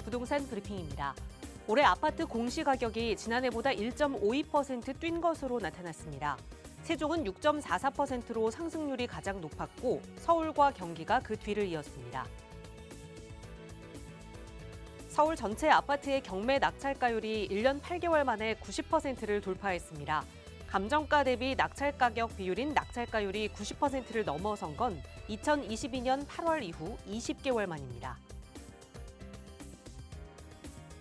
부동산 브리핑입니다. 올해 아파트 공시가격이 지난해보다 1.52% 뛴 것으로 나타났습니다. 세종은 6.44%로 상승률이 가장 높았고 서울과 경기가 그 뒤를 이었습니다. 서울 전체 아파트의 경매 낙찰가율이 1년 8개월 만에 90%를 돌파했습니다. 감정가 대비 낙찰 가격 비율인 낙찰가율이 90%를 넘어선 건 2022년 8월 이후 20개월 만입니다.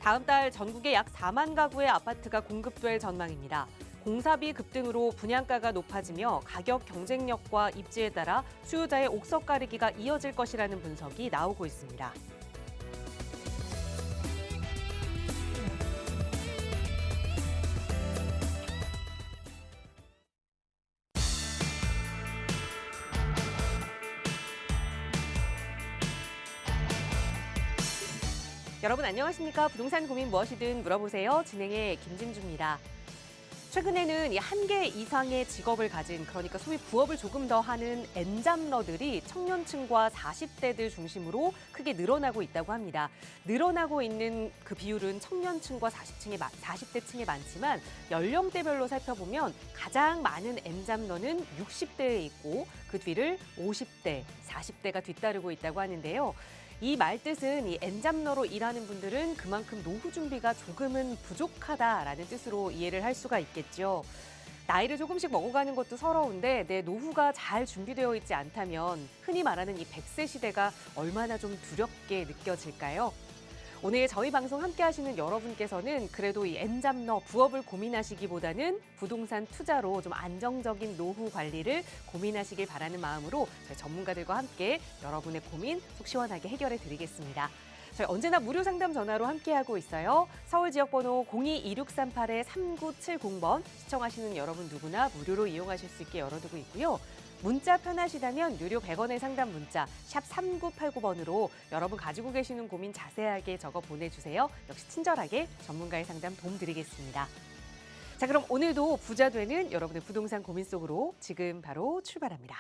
다음 달 전국에 약 4만 가구의 아파트가 공급될 전망입니다. 공사비 급등으로 분양가가 높아지며 가격 경쟁력과 입지에 따라 수요자의 옥석 가리기가 이어질 것이라는 분석이 나오고 있습니다. 여러분 안녕하십니까? 부동산 고민 무엇이든 물어보세요. 진행의 김진주입니다. 최근에는 이 한 개 이상의 직업을 가진, 그러니까 소위 부업을 조금 더 하는 엔잡러들이 청년층과 40대들 중심으로 크게 늘어나고 있다고 합니다. 늘어나고 있는 그 비율은 청년층과 40대층에 많지만 연령대별로 살펴보면 가장 많은 엔잡러는 60대에 있고 그 뒤를 50대, 40대가 뒤따르고 있다고 하는데요. 이 말뜻은 이 엔잡러로 일하는 분들은 그만큼 노후 준비가 조금은 부족하다라는 뜻으로 이해를 할 수가 있겠죠. 나이를 조금씩 먹어가는 것도 서러운데 내 노후가 잘 준비되어 있지 않다면 흔히 말하는 이 100세 시대가 얼마나 좀 두렵게 느껴질까요? 오늘 저희 방송 함께 하시는 여러분께서는 그래도 이 엔잡러 부업을 고민하시기보다는 부동산 투자로 좀 안정적인 노후 관리를 고민하시길 바라는 마음으로 저희 전문가들과 함께 여러분의 고민 속 시원하게 해결해 드리겠습니다. 저희 언제나 무료 상담 전화로 함께하고 있어요. 서울 지역번호 02-2638-3970번 시청하시는 여러분 누구나 무료로 이용하실 수 있게 열어두고 있고요. 문자 편하시다면 유료 100원의 상담 문자 샵 3989번으로 여러분 가지고 계시는 고민 자세하게 적어 보내주세요. 역시 친절하게 전문가의 상담 도움드리겠습니다. 자, 그럼 오늘도 부자 되는 여러분의 부동산 고민 속으로 지금 바로 출발합니다.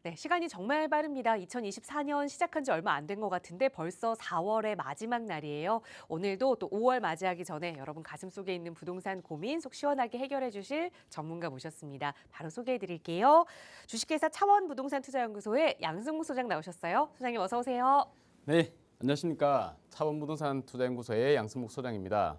네, 시간이 정말 빠릅니다. 2024년 시작한 지 얼마 안 된 것 같은데 벌써 4월의 마지막 날이에요. 오늘도 또 5월 맞이하기 전에 여러분 가슴속에 있는 부동산 고민 속 시원하게 해결해 주실 전문가 모셨습니다. 바로 소개해 드릴게요. 주식회사 차원부동산투자연구소의 양승묵 소장 나오셨어요. 소장님 어서 오세요. 네, 안녕하십니까. 차원부동산 투자연구소의 양승묵 소장입니다.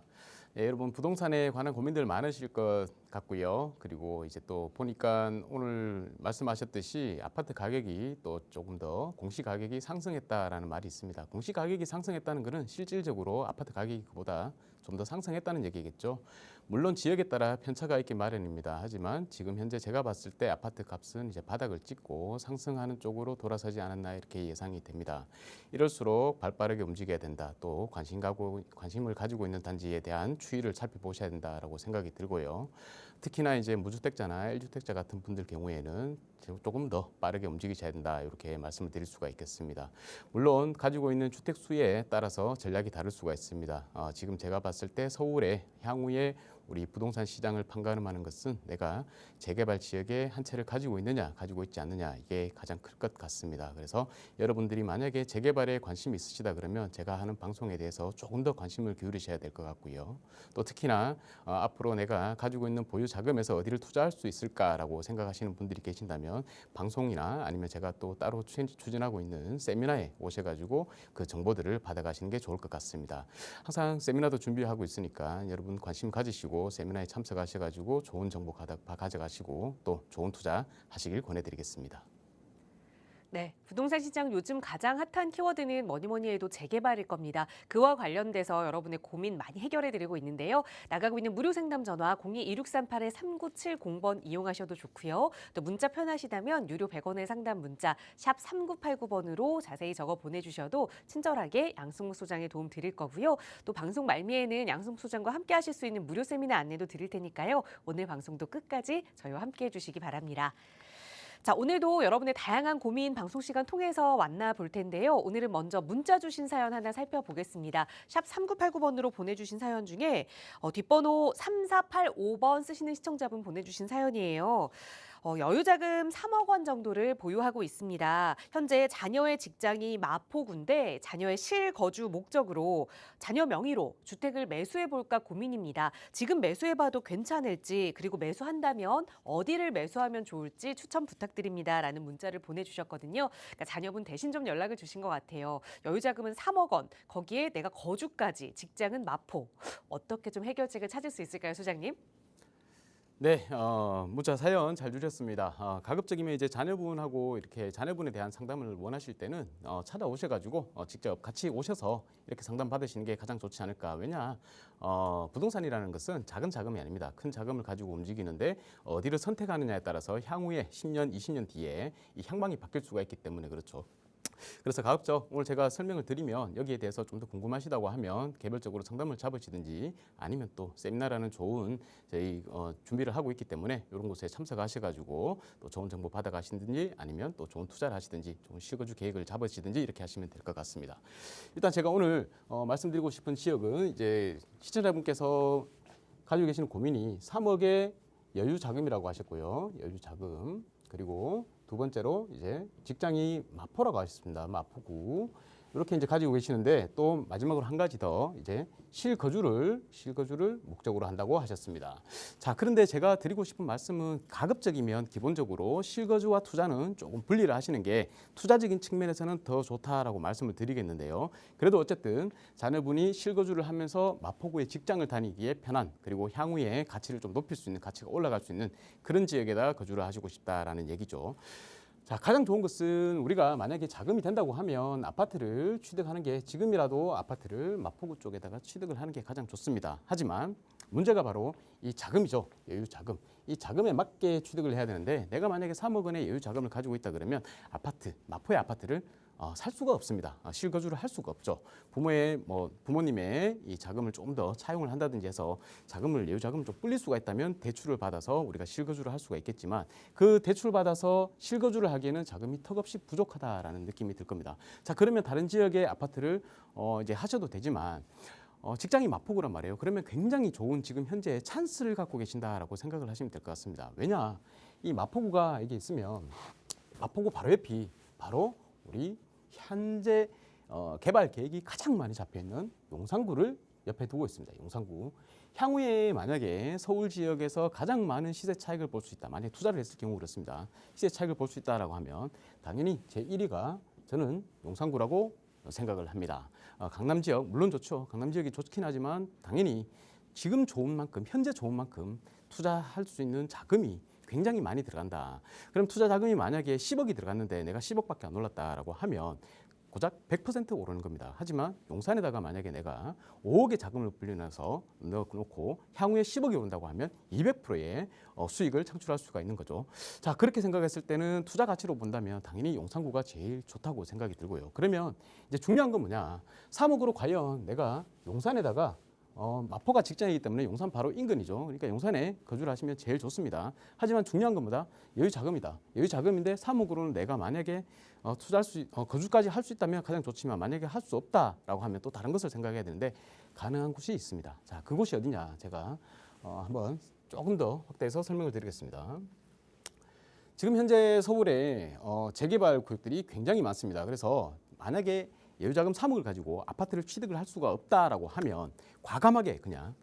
예, 여러분 부동산에 관한 고민들 많으실 것 같고요. 그리고 이제 또 보니까 오늘 말씀하셨듯이 아파트 가격이 또 조금 더 공시 가격이 상승했다라는 말이 있습니다. 공시 가격이 상승했다는 것은 실질적으로 아파트 가격이 그보다 좀 더 상승했다는 얘기겠죠. 물론 지역에 따라 편차가 있기 마련입니다. 하지만 지금 현재 제가 봤을 때 아파트 값은 이제 바닥을 찍고 상승하는 쪽으로 돌아서지 않았나 이렇게 예상이 됩니다. 이럴수록 발빠르게 움직여야 된다. 또 관심을 가지고 있는 단지에 대한 추이를 살펴보셔야 된다라고 생각이 들고요. 특히나 이제 무주택자나 1주택자 같은 분들 경우에는 조금 더 빠르게 움직이셔야 된다. 이렇게 말씀을 드릴 수가 있겠습니다. 물론 가지고 있는 주택 수에 따라서 전략이 다를 수가 있습니다. 지금 제가 봤을 때 서울의 향후에 우리 부동산 시장을 판가름하는 것은 내가 재개발 지역에 한 채를 가지고 있느냐, 가지고 있지 않느냐 이게 가장 클 것 같습니다. 그래서 여러분들이 만약에 재개발에 관심이 있으시다 그러면 제가 하는 방송에 대해서 조금 더 관심을 기울이셔야 될 것 같고요. 또 특히나 앞으로 내가 가지고 있는 보유 자금에서 어디를 투자할 수 있을까라고 생각하시는 분들이 계신다면 방송이나 아니면 제가 또 따로 추진하고 있는 세미나에 오셔가지고 그 정보들을 받아가시는 게 좋을 것 같습니다. 항상 세미나도 준비하고 있으니까 여러분 관심 가지시고 세미나에 참석하셔가지고 좋은 정보 가져가시고 또 좋은 투자 하시길 권해드리겠습니다. 네, 부동산 시장 요즘 가장 핫한 키워드는 뭐니 해도 재개발일 겁니다. 그와 관련돼서 여러분의 고민 많이 해결해드리고 있는데요. 나가고 있는 무료 상담 전화 02-2638-3970번 이용하셔도 좋고요. 또 문자 편하시다면 유료 100원의 상담 문자 샵 3989번으로 자세히 적어 보내주셔도 친절하게 양승묵 소장의 도움 드릴 거고요. 또 방송 말미에는 양승묵 소장과 함께 하실 수 있는 무료 세미나 안내도 드릴 테니까요. 오늘 방송도 끝까지 저희와 함께 해주시기 바랍니다. 자, 오늘도 여러분의 다양한 고민 방송 시간 통해서 만나볼 텐데요. 오늘은 먼저 문자 주신 사연 하나 살펴보겠습니다. 샵 3989번으로 보내주신 사연 중에 뒷번호 3485번 쓰시는 시청자분 보내주신 사연이에요. 여유자금 3억 원 정도를 보유하고 있습니다. 현재 자녀의 직장이 마포구인데 자녀의 실거주 목적으로 자녀 명의로 주택을 매수해볼까 고민입니다. 지금 매수해봐도 괜찮을지 그리고 매수한다면 어디를 매수하면 좋을지 추천 부탁드립니다. 라는 문자를 보내주셨거든요. 그러니까 자녀분 대신 좀 연락을 주신 것 같아요. 여유자금은 3억 원, 거기에 내가 거주까지, 직장은 마포. 어떻게 좀 해결책을 찾을 수 있을까요, 소장님? 네, 문자 사연 잘 주셨습니다. 가급적이면 이제 자녀분하고 이렇게 자녀분에 대한 상담을 원하실 때는 찾아오셔가지고 직접 같이 오셔서 이렇게 상담 받으시는 게 가장 좋지 않을까. 왜냐, 부동산이라는 것은 작은 자금이 아닙니다. 큰 자금을 가지고 움직이는데 어디를 선택하느냐에 따라서 향후에 10년, 20년 뒤에 이 향방이 바뀔 수가 있기 때문에 그렇죠. 그래서 가급적 오늘 제가 설명을 드리면 여기에 대해서 좀 더 궁금하시다고 하면 개별적으로 상담을 잡으시든지 아니면 또 세미나라는 좋은 저희 준비를 하고 있기 때문에 이런 곳에 참석하셔가지고 또 좋은 정보 받아가시든지 아니면 또 좋은 투자를 하시든지 좋은 실거주 계획을 잡으시든지 이렇게 하시면 될 것 같습니다. 일단 제가 오늘 말씀드리고 싶은 지역은 이제 시청자분께서 가지고 계시는 고민이 3억의 여유 자금이라고 하셨고요. 여유 자금 그리고 두 번째로 이제 직장이 마포라고 하셨습니다. 마포구 이렇게 이제 가지고 계시는데 또 마지막으로 한 가지 더 이제 실거주를 목적으로 한다고 하셨습니다. 자, 그런데 제가 드리고 싶은 말씀은 가급적이면 기본적으로 실거주와 투자는 조금 분리를 하시는 게 투자적인 측면에서는 더 좋다라고 말씀을 드리겠는데요. 그래도 어쨌든 자녀분이 실거주를 하면서 마포구에 직장을 다니기에 편한 그리고 향후에 가치를 좀 높일 수 있는 가치가 올라갈 수 있는 그런 지역에다 거주를 하시고 싶다라는 얘기죠. 자, 가장 좋은 것은 우리가 만약에 자금이 된다고 하면 아파트를 취득하는 게 지금이라도 아파트를 마포구 쪽에다가 취득을 하는 게 가장 좋습니다. 하지만 문제가 바로 이 자금이죠. 여유 자금. 이 자금에 맞게 취득을 해야 되는데 내가 만약에 3억 원의 여유 자금을 가지고 있다 그러면 마포의 아파트를 살 수가 없습니다. 실거주를 할 수가 없죠. 부모님의 이 자금을 좀 더 차용을 한다든지 해서 여유 자금을 좀 불릴 수가 있다면 대출을 받아서 우리가 실거주를 할 수가 있겠지만 그 대출 받아서 실거주를 하기에는 자금이 턱없이 부족하다라는 느낌이 들 겁니다. 자, 그러면 다른 지역의 아파트를 이제 하셔도 되지만 직장이 마포구란 말이에요. 그러면 굉장히 좋은 지금 현재 찬스를 갖고 계신다라고 생각을 하시면 될 것 같습니다. 왜냐, 이 마포구가 이게 있으면 마포구 바로 옆이 바로 우리 현재 개발 계획이 가장 많이 잡혀 있는 용산구를 옆에 두고 있습니다. 용산구. 향후에 만약에 서울 지역에서 가장 많은 시세 차익을 볼 수 있다. 만약에 투자를 했을 경우 그렇습니다. 시세 차익을 볼 수 있다라고 하면 당연히 제 1위가 저는 용산구라고 생각을 합니다. 강남 지역 물론 좋죠. 강남 지역이 좋긴 하지만 당연히 지금 좋은 만큼 현재 좋은 만큼 투자할 수 있는 자금이 굉장히 많이 들어간다. 그럼 투자 자금이 만약에 10억이 들어갔는데 내가 10억밖에 안 올랐다라고 하면 고작 100% 오르는 겁니다. 하지만 용산에다가 만약에 내가 5억의 자금을 불려놔서 넣어놓고 향후에 10억이 온다고 하면 200%의 수익을 창출할 수가 있는 거죠. 자, 그렇게 생각했을 때는 투자 가치로 본다면 당연히 용산구가 제일 좋다고 생각이 들고요. 그러면 이제 중요한 건 뭐냐? 3억으로 과연 내가 용산에다가 마포가 직장이기 때문에 용산 바로 인근이죠. 그러니까 용산에 거주를 하시면 제일 좋습니다. 하지만 중요한 것보다 여유 자금이다. 여유 자금인데 3억으로는 내가 만약에 거주까지 할 수 있다면 가장 좋지만 만약에 할 수 없다라고 하면 또 다른 것을 생각해야 되는데 가능한 곳이 있습니다. 자, 그곳이 어디냐? 제가 한번 조금 더 확대해서 설명을 드리겠습니다. 지금 현재 서울에 재개발 구역들이 굉장히 많습니다. 그래서 만약에 여유자금 3억을 가지고 아파트를 취득을 할 수가 없다라고 하면 과감하게 그냥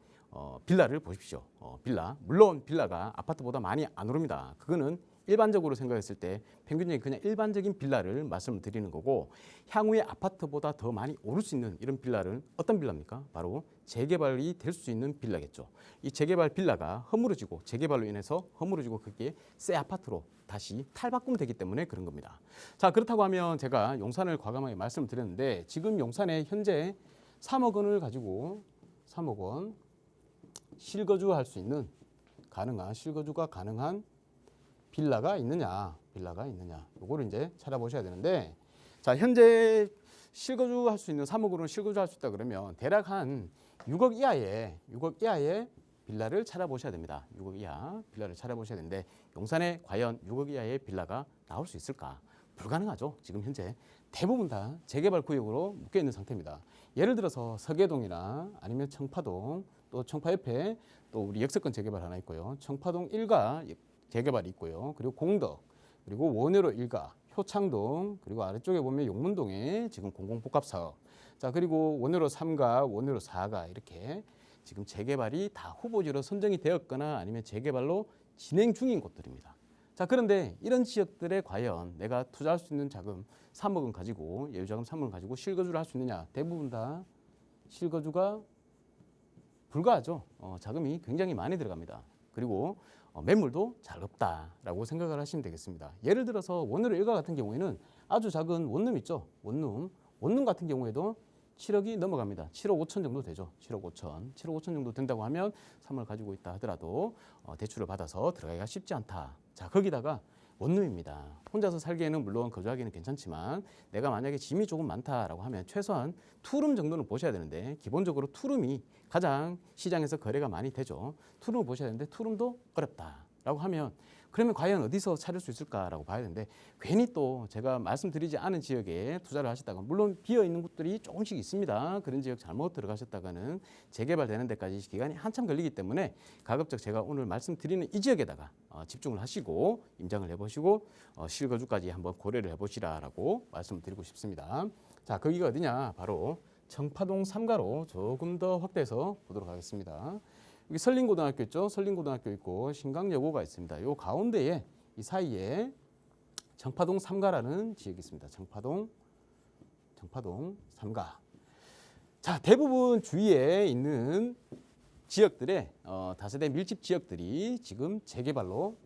빌라를 보십시오. 빌라. 물론 빌라가 아파트보다 많이 안 오릅니다. 그거는 일반적으로 생각했을 때 평균적인 그냥 일반적인 빌라를 말씀을 드리는 거고 향후에 아파트보다 더 많이 오를 수 있는 이런 빌라는 어떤 빌라입니까? 바로 재개발이 될 수 있는 빌라겠죠. 이 재개발 빌라가 허물어지고 재개발로 인해서 허물어지고 그게 새 아파트로 다시 탈바꿈 되기 때문에 그런 겁니다. 자, 그렇다고 하면 제가 용산을 과감하게 말씀을 드렸는데 지금 용산에 현재 3억 원을 가지고 3억 원 실거주할 수 있는 실거주가 가능한 빌라가 있느냐, 요거를 이제 찾아보셔야 되는데, 자, 현재 실거주할 수 있는 3억으로는 실거주할 수 있다 그러면 대략 한 6억 이하의 빌라를 찾아보셔야 됩니다. 6억 이하 빌라를 찾아보셔야 되는데 용산에 과연 6억 이하의 빌라가 나올 수 있을까? 불가능하죠. 지금 현재 대부분 다 재개발 구역으로 묶여 있는 상태입니다. 예를 들어서 서계동이나 아니면 청파동, 또 청파 옆에 또 우리 역세권 재개발 하나 있고요. 청파동 1가 재개발이 있고요. 그리고 공덕, 그리고 원효로 1가, 효창동, 그리고 아래쪽에 보면 용문동에 지금 공공복합사업, 자 그리고 원효로 3가, 원효로 4가 이렇게 지금 재개발이 다 후보지로 선정이 되었거나 아니면 재개발로 진행 중인 곳들입니다. 자 그런데 이런 지역들에 과연 내가 투자할 수 있는 자금 3억 원 가지고 예유자금 3억 원 가지고 실거주를 할 수 있느냐? 대부분 다 실거주가 불가하죠. 자금이 굉장히 많이 들어갑니다. 그리고 매물도 잘 없다라고 생각을 하시면 되겠습니다. 예를 들어서 원효로 1가 같은 경우에는 아주 작은 원룸 있죠. 원룸 같은 경우에도 7억이 넘어갑니다. 7억 5천 정도 되죠. 7억 5천. 7억 5천 정도 된다고 하면 3을 가지고 있다 하더라도 대출을 받아서 들어가기가 쉽지 않다. 자, 거기다가 원룸입니다. 혼자서 살기에는 물론 거주하기는 괜찮지만 내가 만약에 짐이 조금 많다라고 하면 최소한 투룸 정도는 보셔야 되는데 기본적으로 투룸이 가장 시장에서 거래가 많이 되죠. 투룸을 보셔야 되는데 투룸도 어렵다라고 하면 그러면 과연 어디서 찾을 수 있을까라고 봐야 되는데 괜히 또 제가 말씀드리지 않은 지역에 투자를 하셨다가 물론 비어있는 곳들이 조금씩 있습니다. 그런 지역 잘못 들어가셨다가는 재개발되는 데까지 기간이 한참 걸리기 때문에 가급적 제가 오늘 말씀드리는 이 지역에다가 집중을 하시고 임장을 해보시고 실거주까지 한번 고려를 해보시라라고 말씀드리고 싶습니다. 자, 거기가 어디냐? 바로 청파동 3가로 조금 더 확대해서 보도록 하겠습니다. 여기 설린고등학교 있죠. 설린고등학교 있고 신강여고가 있습니다. 요 가운데에 이 사이에 청파동 3가라는 지역이 있습니다. 청파동 3가. 자, 대부분 주위에 있는 지역들의 다세대 밀집 지역들이 지금 재개발로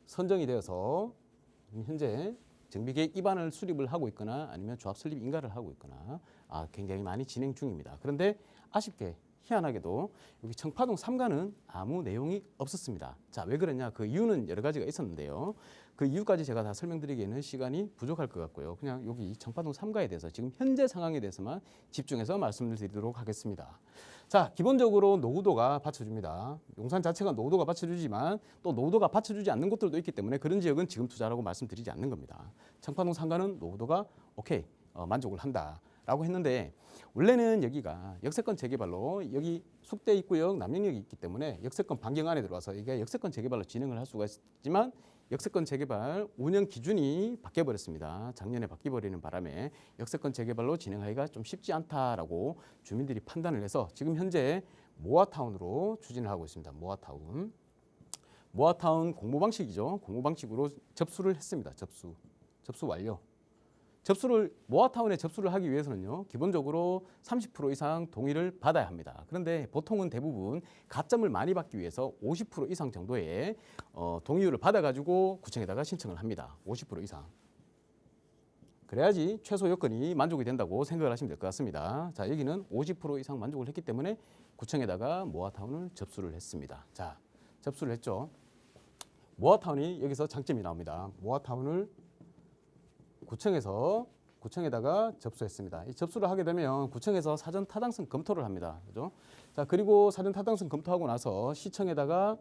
선정이 되어서 현재 정비계획 입안을 수립을 하고 있거나 아니면 조합 설립 인가를 하고 있거나 굉장히 많이 진행 중입니다. 그런데 아쉽게 희한하게도 여기 청파동 3가는 아무 내용이 없었습니다. 자, 왜 그러냐? 그 이유는 여러 가지가 있었는데요. 그 이유까지 제가 다 설명드리기에는 시간이 부족할 것 같고요. 그냥 여기 청파동 3가에 대해서 지금 현재 상황에 대해서만 집중해서 말씀을 드리도록 하겠습니다. 자, 기본적으로 노후도가 받쳐줍니다. 용산 자체가 노후도가 받쳐주지만 또 노후도가 받쳐주지 않는 곳들도 있기 때문에 그런 지역은 지금 투자라고 말씀드리지 않는 겁니다. 청파동 3가는 노후도가 오케이, 만족을 한다라고 했는데 원래는 여기가 역세권 재개발로 여기 숙대 입구역 남영역이 있기 때문에 역세권 반경 안에 들어와서 이게 역세권 재개발로 진행을 할 수가 있지만 역세권 재개발 운영 기준이 바뀌어버렸습니다. 작년에 바뀌어버리는 바람에 역세권 재개발로 진행하기가 좀 쉽지 않다라고 주민들이 판단을 해서 지금 현재 모아타운으로 추진을 하고 있습니다. 모아타운 공모 방식이죠. 공모 방식으로 접수를 했습니다. 접수 완료. 모아타운에 접수를 하기 위해서는요, 기본적으로 30% 이상 동의를 받아야 합니다. 그런데 보통은 대부분 가점을 많이 받기 위해서 50% 이상 정도의 동의율을 받아가지고 구청에다가 신청을 합니다. 50% 이상. 그래야지 최소 요건이 만족이 된다고 생각을 하시면 될 것 같습니다. 자, 여기는 50% 이상 만족을 했기 때문에 구청에다가 모아타운을 접수를 했습니다. 자, 접수를 했죠. 모아타운이 여기서 장점이 나옵니다. 모아타운을 구청에다가 접수했습니다. 이 접수를 하게 되면 구청에서 사전 타당성 검토를 합니다. 그죠? 자, 그리고 사전 타당성 검토하고 나서 시청에다가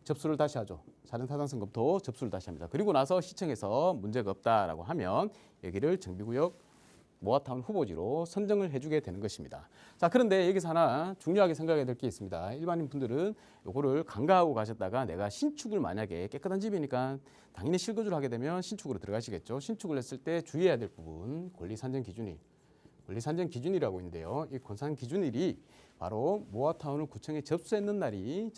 접수를 다시 하죠. 사전 타당성 검토 접수를 다시 합니다. 그리고 나서 시청에서 문제가 없다라고 하면 여기를 정비구역 모아타운 후보지로 선정을 해주게 되는 것입니다. 자, 그런데 여기서 하나 중요하게 생각해야 될 게 있습니다. 일반인 분들은 요거를 간과하고 가셨다가 내가 신축을 만약에 깨끗한 집이니까 당연히 실거주를 하게 되면 신축으로 들어가시겠죠. 신축을 했을 때 주의해야 될 부분 권리산정 기준이라고 있는데요. 이 권산 기준일이 바로 모아타운을 구청에 접수했는 날이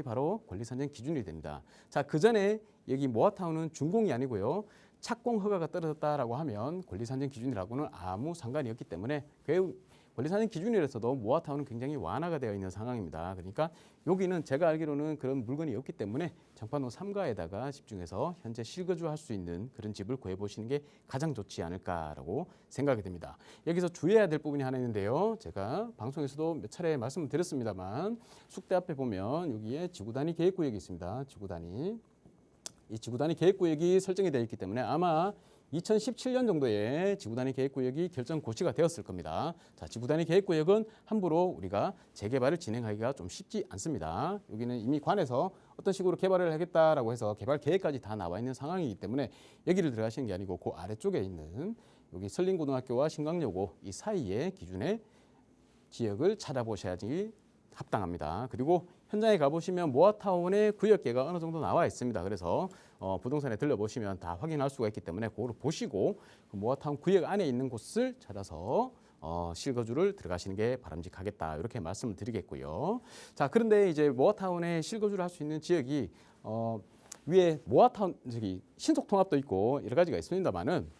바로 권리산정 기준일이 됩니다. 자, 그 전에 여기 모아타운은 준공이 아니고요. 착공 허가가 떨어졌다라고 하면 권리산정 기준이라고는 아무 상관이 없기 때문에 권리산정 기준이라서도 모아타운은 굉장히 완화가 되어 있는 상황입니다. 그러니까 여기는 제가 알기로는 그런 물건이 없기 때문에 청파동 3가에다가 집중해서 현재 실거주할 수 있는 그런 집을 구해보시는 게 가장 좋지 않을까라고 생각이 됩니다. 여기서 주의해야 될 부분이 하나 있는데요. 제가 방송에서도 몇 차례 말씀을 드렸습니다만 숙대 앞에 보면 여기에 지구단위 계획구역이 있습니다. 이 지구단위 계획구역이 설정이 되어 있기 때문에 아마 2017년 정도에 지구단위 계획구역이 결정 고시가 되었을 겁니다. 자, 지구단위 계획구역은 함부로 우리가 재개발을 진행하기가 좀 쉽지 않습니다. 여기는 이미 관에서 어떤 식으로 개발을 하겠다라고 해서 개발 계획까지 다 나와 있는 상황이기 때문에 여기를 들어가시는 게 아니고 그 아래쪽에 있는 여기 설린고등학교와 신강여고 이 사이의 기준의 지역을 찾아보셔야지 합당합니다. 그리고 현장에 가보시면 모아타운의 구역계가 어느 정도 나와 있습니다. 그래서 부동산에 들려보시면 다 확인할 수가 있기 때문에 그거를 보시고 그 모아타운 구역 안에 있는 곳을 찾아서 실거주를 들어가시는 게 바람직하겠다 이렇게 말씀을 드리겠고요. 자, 그런데 이제 모아타운에 실거주를 할 수 있는 지역이 위에 모아타운 신속통합도 있고 여러 가지가 있습니다만은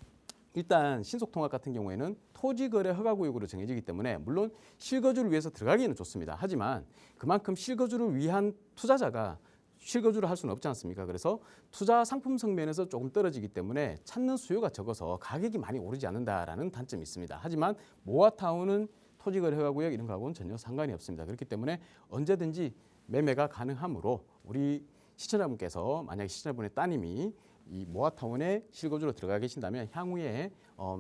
일단 신속통합 같은 경우에는 토지거래 허가구역으로 정해지기 때문에 물론 실거주를 위해서 들어가기는 좋습니다. 하지만 그만큼 실거주를 위한 투자자가 실거주를 할 수는 없지 않습니까? 그래서 투자 상품성 면에서 조금 떨어지기 때문에 찾는 수요가 적어서 가격이 많이 오르지 않는다라는 단점이 있습니다. 하지만 모아타운은 토지거래 허가구역 이런 거하고는 전혀 상관이 없습니다. 그렇기 때문에 언제든지 매매가 가능하므로 우리 시청자분께서 만약에 시청자분의 따님이 이 모아타운에 실거주로 들어가 계신다면 향후에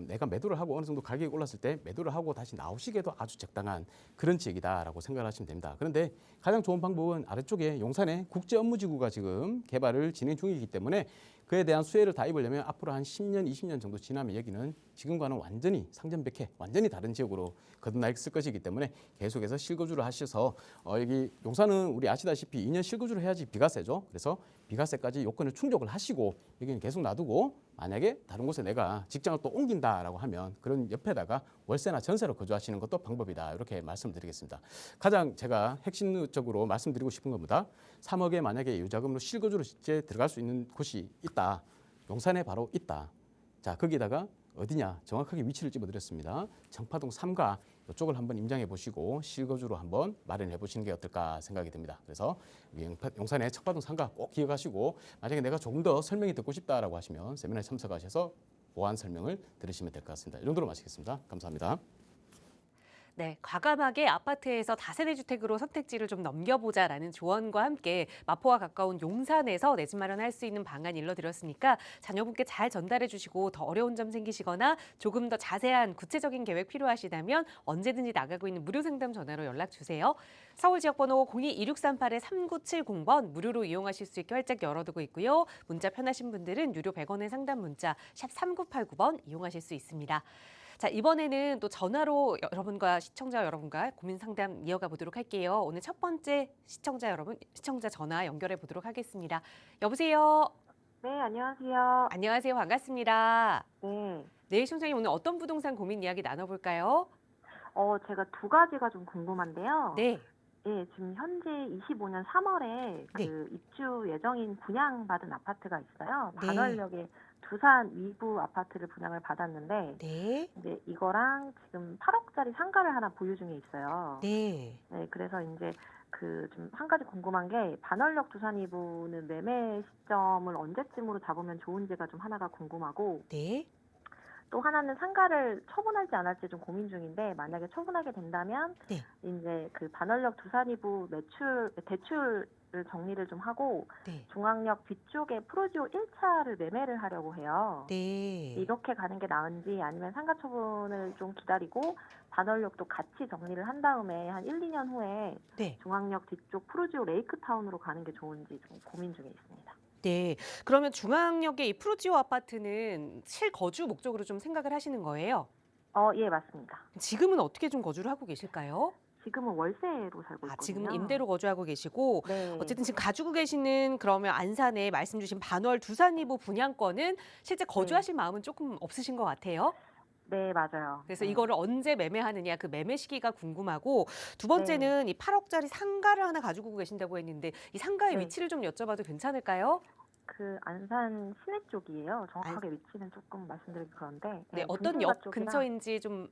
내가 매도를 하고 어느 정도 가격이 올랐을 때 매도를 하고 다시 나오시기에도 아주 적당한 그런 지역이다라고 생각하시면 됩니다. 그런데 가장 좋은 방법은 아래쪽에 용산에 국제업무지구가 지금 개발을 진행 중이기 때문에 그에 대한 수혜를 다 입으려면 앞으로 한 10년, 20년 정도 지나면 여기는 지금과는 완전히 상전백해, 완전히 다른 지역으로 거듭나 있을 것이기 때문에 계속해서 실거주를 하셔서 여기 용산은 우리 아시다시피 2년 실거주를 해야지 비과세죠. 그래서 비과세까지 요건을 충족을 하시고 여기는 계속 놔두고 만약에 다른 곳에 내가 직장을 또 옮긴다라고 하면 그런 옆에다가 월세나 전세로 거주하시는 것도 방법이다. 이렇게 말씀을 드리겠습니다. 가장 제가 핵심적으로 말씀드리고 싶은 겁니다. 3억에 만약에 유자금으로 실거주로 실제 들어갈 수 있는 곳이 있다. 용산에 바로 있다. 자, 거기다가 어디냐 정확하게 위치를 집어드렸습니다. 청파동 3가 이쪽을 한번 임장해 보시고 실거주로 한번 마련해 보시는 게 어떨까 생각이 듭니다. 그래서 용산의 청파동 3가 꼭 기억하시고 만약에 내가 조금 더 설명이 듣고 싶다라고 하시면 세미나에 참석하셔서 보완 설명을 들으시면 될 것 같습니다. 이 정도로 마치겠습니다. 감사합니다. 네, 과감하게 아파트에서 다세대 주택으로 선택지를 좀 넘겨보자라는 조언과 함께 마포와 가까운 용산에서 내 집 마련할 수 있는 방안 일러드렸으니까 자녀분께 잘 전달해 주시고 더 어려운 점 생기시거나 조금 더 자세한 구체적인 계획 필요하시다면 언제든지 나가고 있는 무료 상담 전화로 연락 주세요. 서울 지역번호 02-2638-3970번 무료로 이용하실 수 있게 활짝 열어두고 있고요. 문자 편하신 분들은 유료 100원의 상담 문자 샵 3989번 이용하실 수 있습니다. 자, 이번에는 또 전화로 여러분과 시청자 여러분과 고민 상담 이어가 보도록 할게요. 오늘 첫 번째 시청자 전화 연결해 보도록 하겠습니다. 여보세요. 네, 안녕하세요. 안녕하세요. 반갑습니다. 네. 네, 시청자님 오늘 어떤 부동산 고민 이야기 나눠볼까요? 제가 두 가지가 좀 궁금한데요. 네. 예, 지금 현재 25년 3월에 네. 그 입주 예정인 분양받은 아파트가 있어요. 네. 반월역에 두산 위브 아파트를 분양을 받았는데, 네. 이제 이거랑 지금 8억짜리 상가를 하나 보유 중에 있어요. 네. 네, 그래서 이제 그 좀 한 가지 궁금한 게 반월역 두산 위브는 매매 시점을 언제쯤으로 잡으면 좋은지가 좀 하나가 궁금하고, 네. 또 하나는 상가를 처분할지 안 할지 좀 고민 중인데 만약에 처분하게 된다면 네. 이제 그 반월역 두산이부 대출을 정리를 좀 하고 네. 중앙역 뒤쪽에 프로지오 1차를 매매를 하려고 해요. 네. 이렇게 가는 게 나은지 아니면 상가 처분을 좀 기다리고 반월역도 같이 정리를 한 다음에 한 1, 2년 후에 네. 중앙역 뒤쪽 프로지오 레이크타운으로 가는 게 좋은지 좀 고민 중에 있습니다. 네. 그러면 중앙역의 이 프루지오 아파트는 실거주 목적으로 좀 생각을 하시는 거예요? 예, 맞습니다. 지금은 어떻게 좀 거주를 하고 계실까요? 지금은 월세로 살고 있거든요. 지금은 임대로 거주하고 계시고 네. 어쨌든 지금 가지고 계시는 그러면 안산에 말씀 주신 반월 두산이부 분양권은 실제 거주하실 마음은 조금 없으신 것 같아요. 네, 맞아요. 그래서 네. 이거를 언제 매매하느냐 그 매매 시기가 궁금하고 두 번째는 이 8억짜리 상가를 하나 가지고 계신다고 했는데 이 상가의 네. 위치를 좀 여쭤봐도 괜찮을까요? 그 안산 시내 쪽이에요. 정확하게 위치는 조금 말씀드리기 그런데 네, 네, 어떤 분당가 역 쪽이랑 근처인지 좀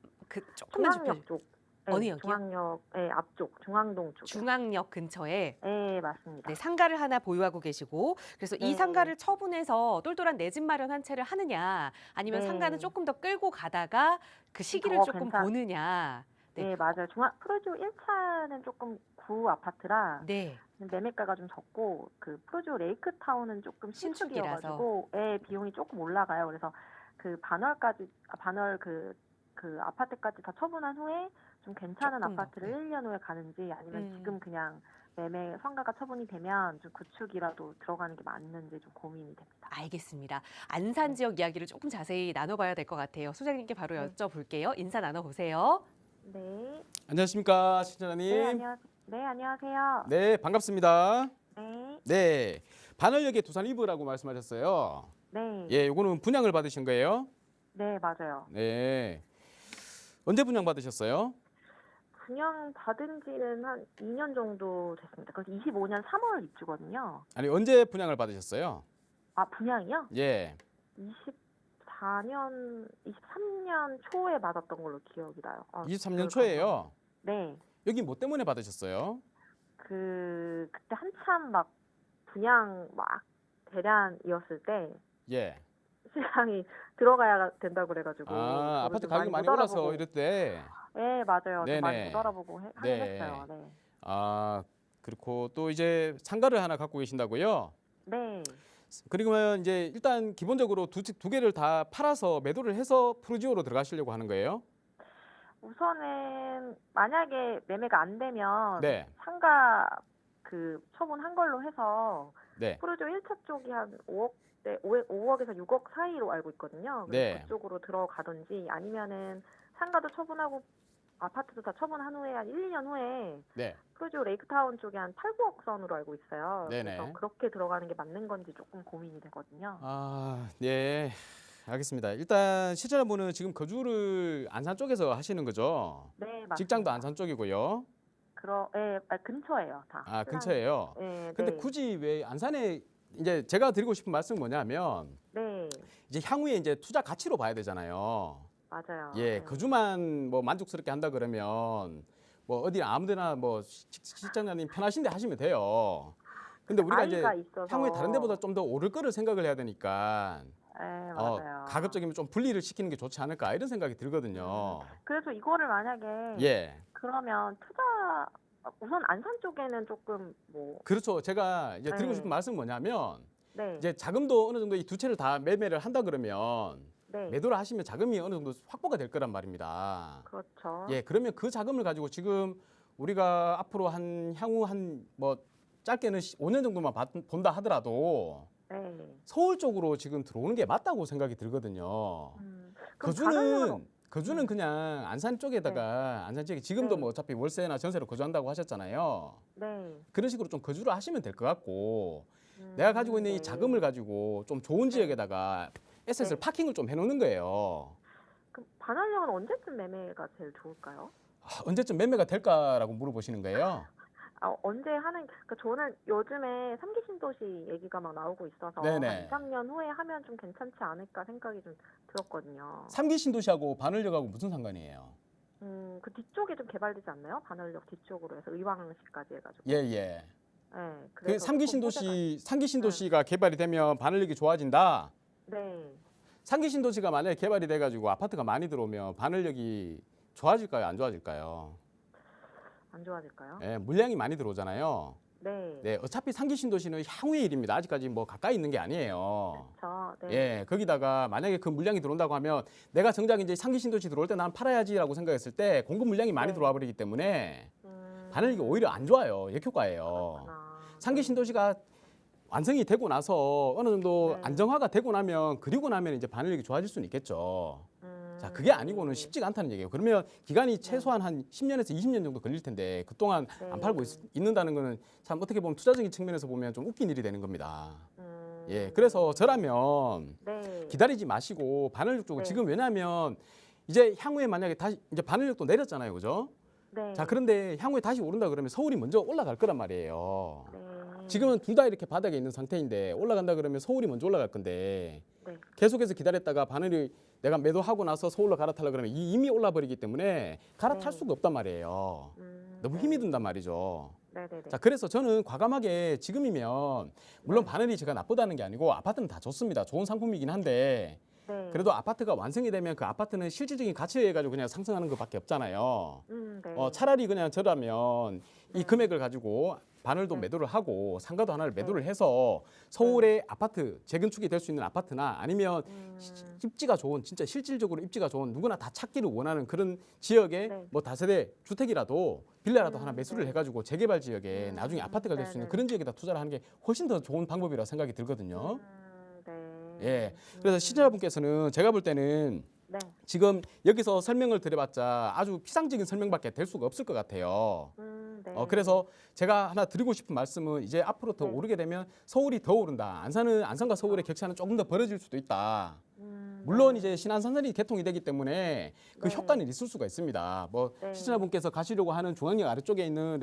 조금만 짚어주세요. 중앙역 쪽. 네, 어느 역이요? 중앙역 앞쪽 중앙동 쪽. 중앙역 근처에 네, 맞습니다. 네, 상가를 하나 보유하고 계시고 그래서 이 네. 상가를 처분해서 똘똘한 내 집 마련 한 채를 하느냐 아니면 네. 상가는 조금 더 끌고 가다가 그 시기를 더 조금 괜찮- 보느냐. 네, 네. 맞아요. 프로지오 1차는 조금 구 아파트라 네. 매매가가 좀 적고 그 프로지오 레이크타운은 조금 신축이라서. 신축이어가지고 비용이 조금 올라가요. 그래서 그 반월 그 아파트까지 다 처분한 후에 좀 괜찮은 조금 더. 아파트를 1년 후에 가는지 아니면 음. 지금 그냥 매매 성과가 처분이 되면 좀 구축이라도 들어가는 게 맞는지 좀 고민이 됩니다. 알겠습니다. 안산 네. 지역 이야기를 조금 자세히 나눠봐야 될 것 같아요. 소장님께 바로 네. 여쭤볼게요. 인사 나눠보세요. 네. 안녕하십니까, 신천아님. 네, 안녕하세요. 네, 반갑습니다. 네. 네, 반월역의 두산 이브라고 말씀하셨어요. 네. 예, 요거는 분양을 받으신 거예요? 네, 맞아요. 네. 언제 분양 받으셨어요? 분양 받은 지는 한 2년 정도 됐습니다. 그래서 25년 3월 입주거든요. 아니, 언제 분양을 받으셨어요? 아, 분양이요? 예. 23년 초에 받았던 걸로 기억이 나요. 23년 초에요. 네. 여기 뭐 때문에 받으셨어요? 그때 한참 막 분양 막 대란이었을 때 예. 시장이 들어가야 된다고 그래가지고 아, 저도 아파트 좀 가격이 많이 못 올라서 알아보고. 이럴 때. 네, 맞아요. 좀 많이 네네. 못 알아보고 하긴 네. 했어요. 네. 아, 그렇고 또 이제 상가를 하나 갖고 계신다고요? 네. 그러면 이제 일단 기본적으로 두 개를 다 팔아서 매도를 해서 프루지오로 들어가시려고 하는 거예요? 우선은 만약에 매매가 안 되면 네. 상가 그 처분한 걸로 해서 네. 프로조 1차 쪽이 한 5억에서 6억 사이로 알고 있거든요. 그래서 네. 그쪽으로 들어가든지 아니면은 상가도 처분하고 아파트도 다 처분한 후에 한 1, 2년 후에 네. 프로조 레이크타운 쪽에 한 8, 9억 선으로 알고 있어요. 네네. 그래서 그렇게 들어가는 게 맞는 건지 조금 고민이 되거든요. 아, 네. 알겠습니다. 일단 시청자분은 지금 거주를 안산 쪽에서 하시는 거죠? 네, 맞습니다. 직장도 안산 쪽이고요. 근처예요, 다. 아, 근처에요. 네, 근데 네. 굳이 왜 안산에 이제 제가 드리고 싶은 말씀은 뭐냐면 네, 이제 향후에 이제 투자 가치로 봐야 되잖아요. 맞아요. 예, 네. 거주만 뭐 만족스럽게 한다 그러면 뭐 어디 아무데나 뭐 실장님 편하신데 하시면 돼요. 근데 우리가 이제 아이가 있어서. 향후에 다른 데보다 좀 더 오를 거를 생각을 해야 되니까 네, 맞아요. 가급적이면 좀 분리를 시키는 게 좋지 않을까 이런 생각이 들거든요. 그래서 이거를 만약에 예. 그러면 우선 안산 쪽에는 조금 뭐 그렇죠. 제가 이제 드리고 네. 싶은 말씀은 뭐냐면 네, 이제 자금도 어느 정도 이 두 채를 다 매매를 한다 그러면 네, 매도를 하시면 자금이 어느 정도 확보가 될 거란 말입니다. 그렇죠. 예, 그러면 그 자금을 가지고 지금 우리가 앞으로 향후 뭐 짧게는 5년 정도만 본다 하더라도 네. 서울 쪽으로 지금 들어오는 게 맞다고 생각이 들거든요. 그럼 반환력은 거주는 그냥 안산 쪽에다가 안산 지역에 지금도 네. 뭐 어차피 월세나 전세로 거주한다고 하셨잖아요. 네. 그런 식으로 좀 거주를 하시면 될 것 같고 내가 가지고 있는 이 네. 자금을 가지고 좀 좋은 지역에다가 에셋을 네. 파킹을 좀 해놓는 거예요. 그럼 반환력은 언제쯤 매매가 제일 좋을까요? 언제쯤 매매가 될까라고 물어보시는 거예요. 언제 하는? 그러니까 저는 요즘에 3기 신도시 얘기가 막 나오고 있어서 네네. 한 2, 3년 후에 하면 좀 괜찮지 않을까 생각이 좀 들었거든요. 3기 신도시하고 반월역하고 무슨 상관이에요? 그 뒤쪽에 좀 개발되지 않나요? 반월역 뒤쪽으로 해서 의왕시까지 해가지고. 예, 예. 네. 그 그래서 3기 조금 신도시가 개발이 되면 반월역이 좋아진다. 네. 3기 신도시가 만약에 개발이 돼가지고 아파트가 많이 들어오면 반월역이 좋아질까요? 안 좋아질까요? 안 좋아질까요? 예, 물량이 많이 들어오잖아요. 네. 네, 어차피 3기 신도시는 향후의 일입니다. 아직까지 뭐 가까이 있는 게 아니에요. 네. 예, 거기다가 만약에 그 물량이 들어온다고 하면 내가 정작 이제 3기 신도시 들어올 때 난 팔아야지라고 생각했을 때 공급 물량이 많이 네. 들어와 버리기 때문에 반월역이 음, 오히려 안 좋아요. 역효과예요. 그렇구나. 3기 네. 신도시가 완성이 되고 나서 어느 정도 네. 안정화가 되고 나면 그리고 나면 이제 반월역이 좋아질 수는 있겠죠. 자, 그게 아니고는 쉽지가 않다는 얘기예요. 그러면 기간이 최소한 한 10년에서 20년 정도 걸릴 텐데 그동안 네. 안 팔고 있는다는 거는 참 어떻게 보면 투자적인 측면에서 보면 좀 웃긴 일이 되는 겁니다. 예, 그래서 저라면 네. 기다리지 마시고 반월역 쪽으로 네. 지금 왜냐하면 이제 향후에 만약에 다시 이제 반월역도 내렸잖아요, 그죠? 네. 자, 그런데 향후에 다시 오른다 그러면 서울이 먼저 올라갈 거란 말이에요. 네. 지금은 둘 다 이렇게 바닥에 있는 상태인데 올라간다 그러면 서울이 먼저 올라갈 건데 네. 계속해서 기다렸다가 반월이 내가 매도하고 나서 서울로 갈아타려 그러면 이미 올라버리기 때문에 갈아탈 네. 수가 없단 말이에요. 너무 힘이 든단 말이죠. 네네네. 자, 그래서 저는 과감하게 지금이면 물론 네. 반월이 제가 나쁘다는 게 아니고 아파트는 다 좋습니다. 좋은 상품이긴 한데 네. 그래도 아파트가 완성이 되면 그 아파트는 실질적인 가치에 가지고 그냥 상승하는 것밖에 없잖아요. 네. 차라리 그냥 저라면 이 네. 금액을 가지고 반을도 네. 매도를 하고 상가도 하나를 네. 매도를 해서 서울의 아파트 재건축이 될 수 있는 아파트나 아니면 입지가 좋은 진짜 실질적으로 입지가 좋은 누구나 다 찾기를 원하는 그런 지역에 네. 뭐 다세대 주택이라도 빌라라도 하나 매수를 네. 해가지고 재개발 지역에 나중에 아파트가 될 수 있는 네네. 그런 지역에다 투자를 하는 게 훨씬 더 좋은 방법이라고 생각이 들거든요. 네. 예. 그래서 시청자분께서는 제가 볼 때는 네. 지금 여기서 설명을 드려봤자 아주 피상적인 설명밖에 될 수가 없을 것 같아요. 네. 그래서 제가 하나 드리고 싶은 말씀은 이제 앞으로 더 네. 오르게 되면 서울이 더 오른다. 안산과 서울의 격차는 조금 더 벌어질 수도 있다. 물론 이제 신안산선이 개통이 되기 때문에 그 네. 효과는 있을 수가 있습니다. 뭐 네. 시청자분께서 가시려고 하는 중앙역 아래쪽에 있는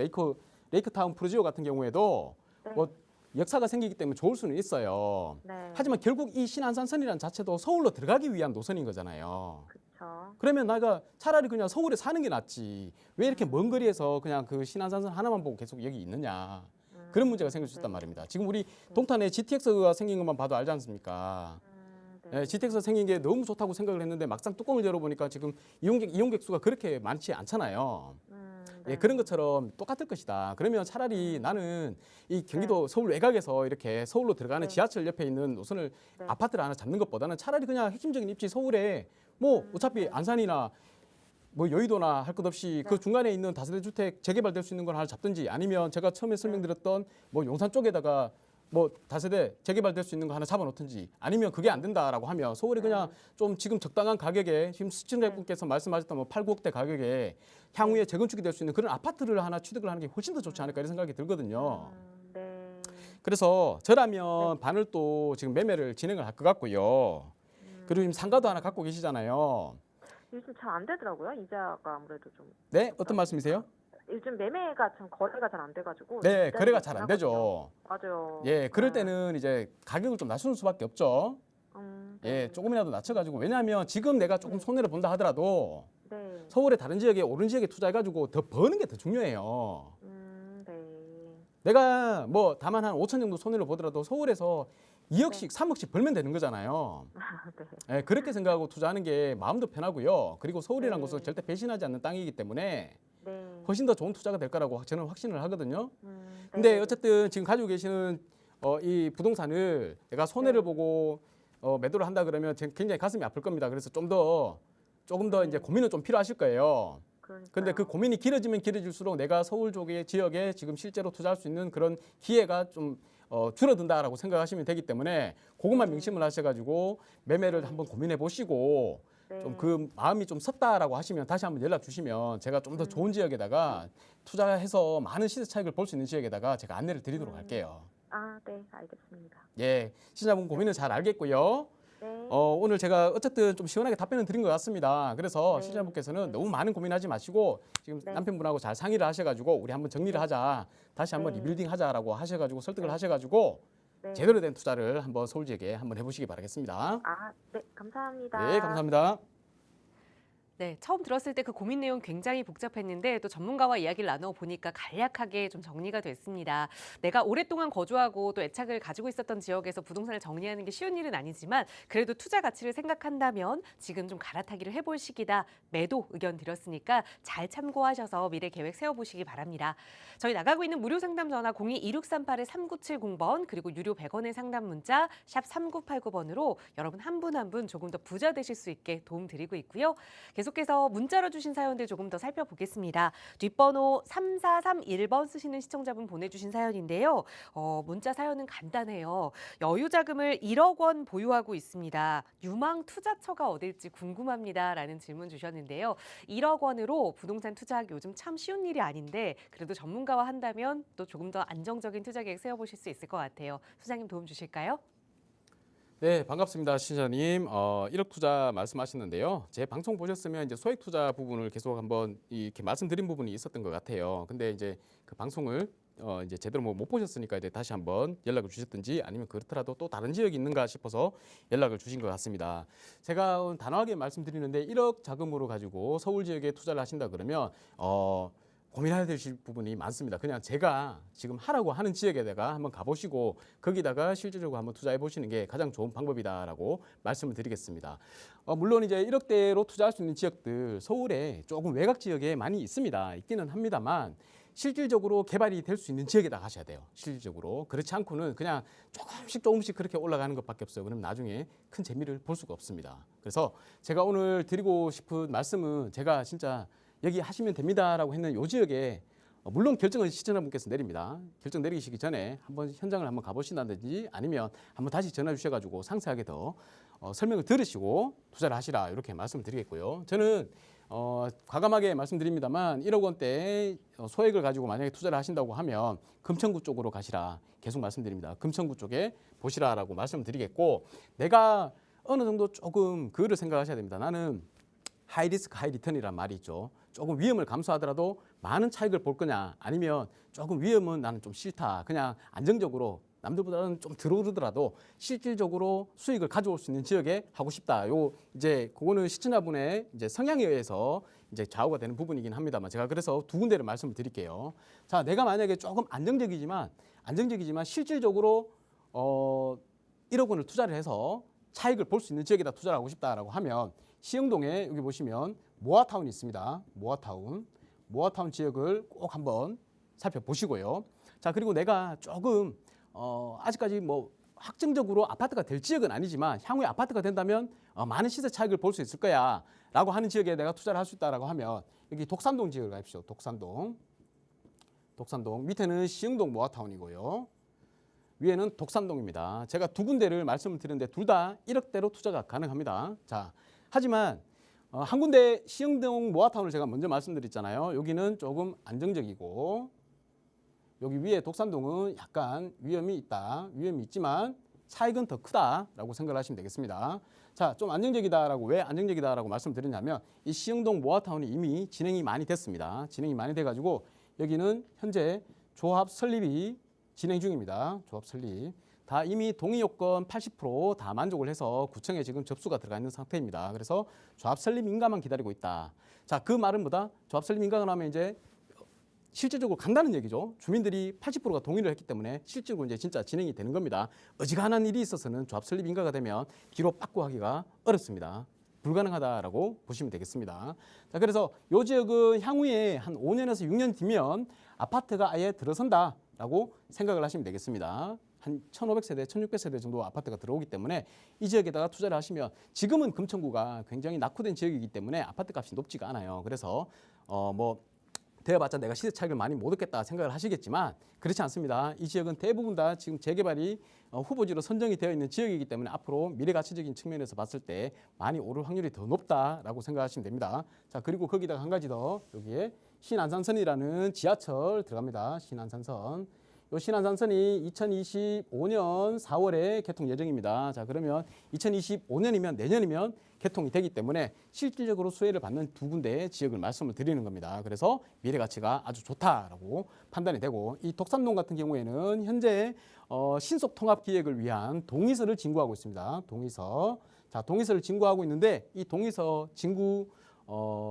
레이크타운 프루지오 같은 경우에도 네. 뭐 역사가 생기기 때문에 좋을 수는 있어요. 네. 하지만 결국 이 신안산선이라는 자체도 서울로 들어가기 위한 노선인 거잖아요. 그렇죠. 그러면 내가 차라리 그냥 서울에 사는 게 낫지. 왜 이렇게 먼 거리에서 그냥 그 신안산선 하나만 보고 계속 여기 있느냐. 그런 문제가 생길 수 있단 말입니다. 지금 우리 동탄에 GTX가 생긴 것만 봐도 알지 않습니까? 네. GTX가 생긴 게 너무 좋다고 생각을 했는데 막상 뚜껑을 열어보니까 지금 이용객 수가 그렇게 많지 않잖아요. 네. 그런 것처럼 똑같을 것이다. 그러면 차라리 나는 이 경기도 서울 외곽에서 이렇게 서울로 들어가는 네. 지하철 옆에 있는 노선을 네. 아파트를 하나 잡는 것보다는 차라리 그냥 핵심적인 입지 서울에 뭐 어차피 안산이나 뭐 여의도나 할 것 없이 그 중간에 있는 다세대 주택 재개발될 수 있는 걸 하나 잡든지 아니면 제가 처음에 설명드렸던 뭐 용산 쪽에다가 뭐 다세대 재개발될 수 있는 거 하나 잡아놓든지 아니면 그게 안 된다라고 하면 서울이 그냥 좀 지금 적당한 가격에 지금 시청자분께서 말씀하셨던 뭐 8, 9억대 가격에 향후에 재건축이 될 수 있는 그런 아파트를 하나 취득을 하는 게 훨씬 더 좋지 않을까 이런 생각이 들거든요. 네. 그래서 저라면 반을 또 지금 매매를 진행을 할 것 같고요. 그리고 지금 상가도 하나 갖고 계시잖아요. 요즘 잘 안 되더라고요. 이자가 아무래도 좀. 네, 어떤 말씀이세요? 요즘 매매가 좀 거래가 잘 안 돼가지고. 네, 이자율이 거래가 잘 안 낮거든요. 되죠. 맞아요. 예, 그럴 네. 때는 이제 가격을 좀 낮추는 수밖에 없죠. 예, 조금이라도 낮춰가지고 왜냐하면 지금 내가 조금 손해를 본다 하더라도 네. 서울의 다른 지역에 오른 지역에 투자해가지고 더 버는 게 더 중요해요. 네. 내가 뭐 다만 한 5천 정도 손해를 보더라도 서울에서 2억씩, 3억씩 벌면 되는 거잖아요. 네. 예, 그렇게 생각하고 투자하는 게 마음도 편하고요. 그리고 서울이라는 네. 곳은 절대 배신하지 않는 땅이기 때문에 네. 훨씬 더 좋은 투자가 될 거라고 저는 확신을 하거든요. 네. 근데 어쨌든 지금 가지고 계시는 이 부동산을 내가 손해를 네. 보고 매도를 한다 그러면 굉장히 가슴이 아플 겁니다. 그래서 조금 더 이제 고민은 좀 필요하실 거예요. 근데 그 고민이 길어지면 길어질수록 내가 서울 쪽의 지역에 지금 실제로 투자할 수 있는 그런 기회가 좀 줄어든다라고 생각하시면 되기 때문에 그것만 명심을 하셔가지고 매매를 한번 고민해 보시고 네. 좀 그 마음이 좀 섰다라고 하시면 다시 한번 연락 주시면 제가 좀 더 좋은 지역에다가 투자해서 많은 시세 차익을 볼 수 있는 지역에다가 제가 안내를 드리도록 할게요. 네, 알겠습니다. 예, 시청자분 고민은 잘 알겠고요. 네. 오늘 제가 어쨌든 좀 시원하게 답변을 드린 것 같습니다. 그래서 네. 시청자분께서는 너무 많은 고민하지 마시고 지금 네. 남편분하고 잘 상의를 하셔가지고 우리 한번 정리를 하자, 다시 한번 네. 리빌딩 하자라고 하셔가지고 설득을 네. 하셔가지고 네. 제대로 된 투자를 한번 서울 지역에 한번 해보시기 바라겠습니다. 네, 감사합니다. 네, 감사합니다. 네, 처음 들었을 때 그 고민 내용 굉장히 복잡했는데 또 전문가와 이야기를 나눠 보니까 간략하게 좀 정리가 됐습니다. 내가 오랫동안 거주하고 또 애착을 가지고 있었던 지역에서 부동산을 정리하는 게 쉬운 일은 아니지만 그래도 투자 가치를 생각한다면 지금 좀 갈아타기를 해볼 시기다. 매도 의견 드렸으니까 잘 참고하셔서 미래 계획 세워보시기 바랍니다. 저희 나가고 있는 무료 상담 전화 02-2638-3970번 그리고 유료 100원의 상담 문자 샵 3989번으로 여러분 한 분 한 분 조금 더 부자 되실 수 있게 도움 드리고 있고요. 계속해서 문자로 주신 사연들 조금 더 살펴보겠습니다. 뒷번호 3431번 쓰시는 시청자분 보내주신 사연인데요. 문자 사연은 간단해요. 여유자금을 1억 원 보유하고 있습니다. 유망 투자처가 어딜지 궁금합니다. 라는 질문 주셨는데요. 1억 원으로 부동산 투자하기 요즘 참 쉬운 일이 아닌데 그래도 전문가와 한다면 또 조금 더 안정적인 투자 계획 세워보실 수 있을 것 같아요. 소장님 도움 주실까요? 네, 반갑습니다, 신자님. 1억 투자 말씀하셨는데요. 제 방송 보셨으면 이제 소액 투자 부분을 계속 한번 이렇게 말씀드린 부분이 있었던 것 같아요. 근데 이제 그 방송을 이제 제대로 못 보셨으니까 이제 다시 한번 연락을 주셨든지 아니면 그렇더라도 또 다른 지역이 있는가 싶어서 연락을 주신 것 같습니다. 제가 단호하게 말씀드리는데 1억 자금으로 가지고 서울 지역에 투자를 하신다 그러면 고민해야 되실 부분이 많습니다. 그냥 제가 지금 하라고 하는 지역에다가 한번 가보시고 거기다가 실질적으로 한번 투자해 보시는 게 가장 좋은 방법이다라고 말씀을 드리겠습니다. 물론 이제 1억대로 투자할 수 있는 지역들 서울에 조금 외곽 지역에 많이 있기는 합니다만 실질적으로 개발이 될 수 있는 지역에다 가셔야 돼요. 실질적으로. 그렇지 않고는 그냥 조금씩 그렇게 올라가는 것밖에 없어요. 그럼 나중에 큰 재미를 볼 수가 없습니다. 그래서 제가 오늘 드리고 싶은 말씀은 제가 진짜 여기 하시면 됩니다라고 했는 요 지역에 물론 결정은 시청자분께서 내립니다. 결정 내리시기 전에 한번 현장을 한번 가보신다든지 아니면 한번 다시 전화 주셔가지고 상세하게 더 설명을 들으시고 투자를 하시라 이렇게 말씀을 드리겠고요. 저는 과감하게 말씀드립니다만 1억 원대 소액을 가지고 만약에 투자를 하신다고 하면 금천구 쪽으로 가시라 계속 말씀드립니다. 금천구 쪽에 보시라라고 말씀드리겠고 내가 어느 정도 조금 그거를 생각하셔야 됩니다. 나는 하이 리스크 하이 리턴이란 말이 있죠. 조금 위험을 감수하더라도 많은 차익을 볼 거냐 아니면 조금 위험은 나는 좀 싫다. 그냥 안정적으로 남들보다는 좀 들어오르더라도 실질적으로 수익을 가져올 수 있는 지역에 하고 싶다. 요 이제 그거는 시청자분의 이제 성향에 의해서 이제 좌우가 되는 부분이긴 합니다만 제가 그래서 두 군데를 말씀을 드릴게요. 자, 내가 만약에 조금 안정적이지만 실질적으로 1억 원을 투자를 해서 차익을 볼 수 있는 지역에다 투자를 하고 싶다라고 하면 시흥동에 여기 보시면 모아타운이 있습니다. 모아타운 지역을 꼭 한번 살펴보시고요. 자, 그리고 내가 조금 아직까지 뭐 확정적으로 아파트가 될 지역은 아니지만 향후에 아파트가 된다면 많은 시세 차익을 볼 수 있을 거야 라고 하는 지역에 내가 투자를 할 수 있다라고 하면 여기 독산동 지역을 가십시오. 독산동 밑에는 시흥동 모아타운이고요. 위에는 독산동입니다. 제가 두 군데를 말씀을 드렸는데 둘 다 1억대로 투자가 가능합니다. 자, 하지만 한 군데 시흥동 모아타운을 제가 먼저 말씀드렸잖아요. 여기는 조금 안정적이고 여기 위에 독산동은 약간 위험이 있지만 차익은 더 크다라고 생각을 하시면 되겠습니다. 자, 좀 안정적이다라고 왜 안정적이다라고 말씀드리냐면 이 시흥동 모아타운이 이미 진행이 많이 됐습니다. 진행이 많이 돼가지고 여기는 현재 조합 설립이 진행 중입니다. 조합 설립. 다 이미 동의 요건 80% 만족을 해서 구청에 지금 접수가 들어가 있는 상태입니다. 그래서 조합 설립 인가만 기다리고 있다. 자, 그 말은 뭐다? 조합 설립 인가가 나면 이제 실질적으로 간다는 얘기죠. 주민들이 80%가 동의를 했기 때문에 실질적으로 이제 진짜 진행이 되는 겁니다. 어지간한 일이 있어서는 조합 설립 인가가 되면 뒤로 빠꾸하기가 어렵습니다. 불가능하다라고 보시면 되겠습니다. 자, 그래서 이 지역은 향후에 한 5년에서 6년 뒤면 아파트가 아예 들어선다라고 생각을 하시면 되겠습니다. 한 1,500세대, 1,600세대 정도 아파트가 들어오기 때문에 이 지역에다가 투자를 하시면 지금은 금천구가 굉장히 낙후된 지역이기 때문에 아파트 값이 높지가 않아요. 그래서 되어봤자 내가 시세 차익을 많이 못 얻겠다 생각을 하시겠지만 그렇지 않습니다. 이 지역은 대부분 다 지금 재개발이 후보지로 선정이 되어 있는 지역이기 때문에 앞으로 미래가치적인 측면에서 봤을 때 많이 오를 확률이 더 높다라고 생각하시면 됩니다. 자, 그리고 거기다가 한 가지 더 여기에 신안산선이라는 지하철 들어갑니다. 신안산선. 이 신안산선이 2025년 4월에 개통 예정입니다. 자, 그러면 2025년이면 내년이면 개통이 되기 때문에 실질적으로 수혜를 받는 두 군데의 지역을 말씀을 드리는 겁니다. 그래서 미래 가치가 아주 좋다라고 판단이 되고 이 독산동 같은 경우에는 현재 신속 통합 기획을 위한 동의서를 진구하고 있습니다. 동의서. 자, 동의서를 진구하고 있는데 이 동의서 진구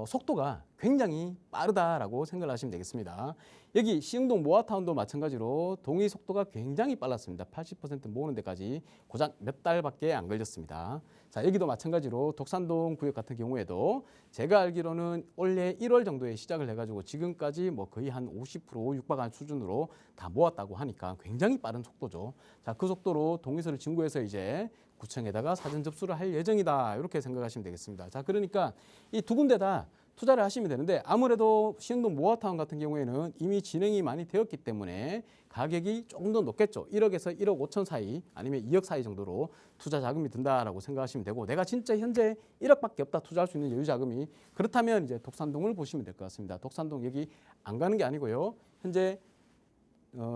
속도가 굉장히 빠르다라고 생각을 하시면 되겠습니다. 여기 시흥동 모아타운도 마찬가지로 동의 속도가 굉장히 빨랐습니다. 80% 모으는 데까지 고작 몇 달밖에 안 걸렸습니다. 자, 여기도 마찬가지로 독산동 구역 같은 경우에도 제가 알기로는 올해 1월 정도에 시작을 해가지고 지금까지 뭐 거의 한 50% 육박한 수준으로 다 모았다고 하니까 굉장히 빠른 속도죠. 자, 그 속도로 동의서를 진구해서 이제 구청에다가 사전 접수를 할 예정이다. 이렇게 생각하시면 되겠습니다. 자, 그러니까 이 두 군데 다 투자를 하시면 되는데 아무래도 시흥동 모아타운 같은 경우에는 이미 진행이 많이 되었기 때문에 가격이 조금 더 높겠죠. 1억에서 1억 5천 사이 아니면 2억 사이 정도로 투자 자금이 든다라고 생각하시면 되고 내가 진짜 현재 1억밖에 없다 투자할 수 있는 여유 자금이 그렇다면 이제 독산동을 보시면 될 것 같습니다. 독산동 여기 안 가는 게 아니고요. 현재